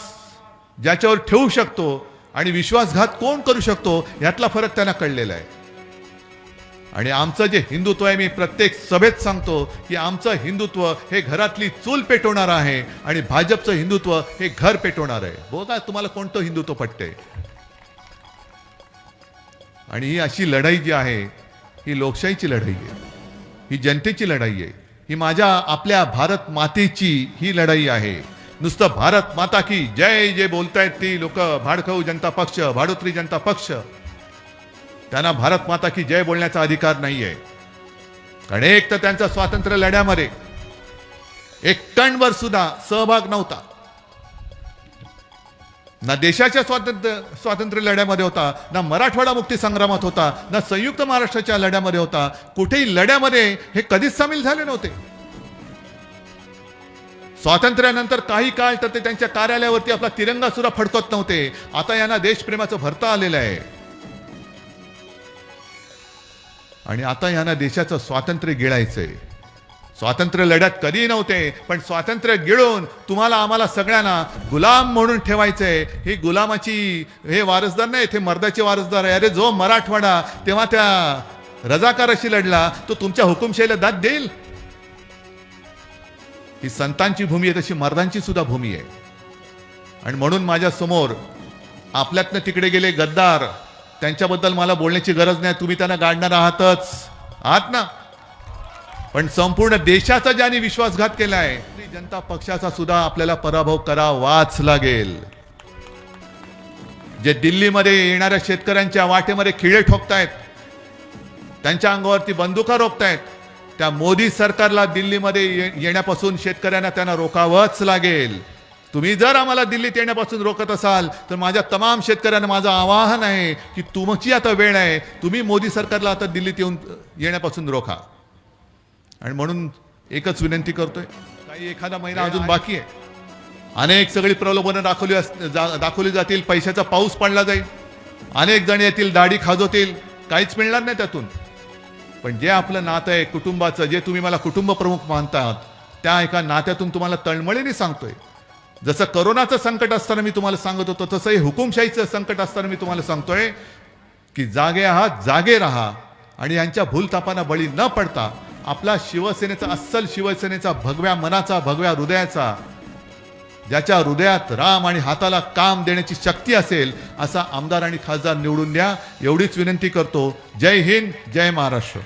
ज्याच्यावर ठेवू शकतो आणि विश्वासघात कोण करू शकतो यातला फरक त्यांना कळलेला आहे. आणि आमचं जे हिंदुत्व आहे, मी प्रत्येक सभेत सांगतो की आमचं हिंदुत्व हे घरातली चूल पेटवणार आहे आणि भाजपचं हिंदुत्व हे घर पेटवणार आहे. बघा तुम्हाला कोणतं हिंदुत्व पटते. आणि ही अशी लढाई जी आहे ही लोकशाहीची लढाई आहे, ही जनतेची लढाई आहे, ही आपल्या भारत मातेची ही लढाई आहे. नुसतं भारत माता की जय जे बोलतायत ती लोक, भाडखाऊ जनता पक्ष, भाडोत्री जनता पक्ष, त्यांना भारत माता की जय बोलण्याचा अधिकार नाहीये. कारण एक तर त्यांचा स्वातंत्र्य लढ्यामध्ये एक कणभर सुद्धा सहभाग नव्हता. ना देशाच्या स्वातंत्र्य लढ्यामध्ये होता, ना मराठवाडा मुक्ती संग्रामात होता, ना संयुक्त महाराष्ट्राच्या लढ्यामध्ये होता. कुठेही लढ्यामध्ये हे कधीच सामील झाले नव्हते. स्वातंत्र्यानंतर काही काळ तर ते त्यांच्या कार्यालयावरती आपला तिरंगा सुद्धा फडकत नव्हते. आता यांना देशप्रेमाचं भरतं आलेलं आहे. आणि आता यांना देशाचं स्वातंत्र्य गिळायचंय. स्वातंत्र्य लढ्यात कधीही नव्हते, पण स्वातंत्र्य गिळून तुम्हाला आम्हाला सगळ्यांना गुलाम म्हणून ठेवायचंय. ही गुलामाची हे वारसदार नाही, ते मर्दाचे वारसदार आहे. अरे जो मराठवाडा तेव्हा त्या रजाकाराशी लढला तो तुमच्या हुकुमशाहीला दाद देईल? ही संतांची भूमी आहे, तशी मर्दांची सुद्धा भूमी आहे. आणि म्हणून माझ्या समोर आपल्यातनं तिकडे गेले गद्दार, त्यांच्याबद्दल मला बोलण्याची गरज नाही. तुम्ही त्यांना गाडणार आहात ना. पण संपूर्ण देशाचा ज्याने विश्वासघात केलाय, जनता पक्षाचा सुद्धा आपल्याला पराभव करावाच लागेल. जे दिल्लीमध्ये येणाऱ्या शेतकऱ्यांच्या वाटेमध्ये खिळे ठोकतायत, त्यांच्या अंगावरती बंदुका रोखतायत, त्या मोदी सरकारला दिल्लीमध्ये येण्यापासून शेतकऱ्यांना त्यांना रोखावंच लागेल. तुम्ही जर आम्हाला दिल्लीत येण्यापासून रोखत असाल तर माझ्या तमाम शेतकऱ्यांना माझं आवाहन आहे की तुमची आता वेळ आहे, तुम्ही मोदी सरकारला आता दिल्लीत येण्यापासून रोखा. आणि म्हणून एकच विनंती करतोय, काही एखादा महिना अजून बाकी आहे. अनेक सगळी प्रलोभनं दाखवली जातील, पैशाचा पाऊस पडला जाईल, अनेक जण येतील, दाढी खाजवतील, काहीच मिळणार नाही त्यातून. पण जे आपलं नातं आहे कुटुंबाचं, जे तुम्ही मला कुटुंब प्रमुख मानतात, त्या एका नात्यातून तुम्हाला तळमळीने सांगतोय. जसं करोनाचं संकट असताना मी तुम्हाला सांगत होतो, तसं हे हुकुमशाहीचं संकट असताना मी तुम्हाला सांगतोय की जागे आहात, जागे राहा आणि यांच्या भूलथापांना बळी न पडता आपला शिवसेनेचा, अस्सल शिवसेनेचा, भगव्या मनाचा, भगव्या हृदयाचा, ज्याच्या हृदयात राम आणि हाताला काम देण्याची शक्ती असेल असा आमदार आणि खासदार निवडून द्या. एवढीच विनंती करतो. जय हिंद, जय महाराष्ट्र.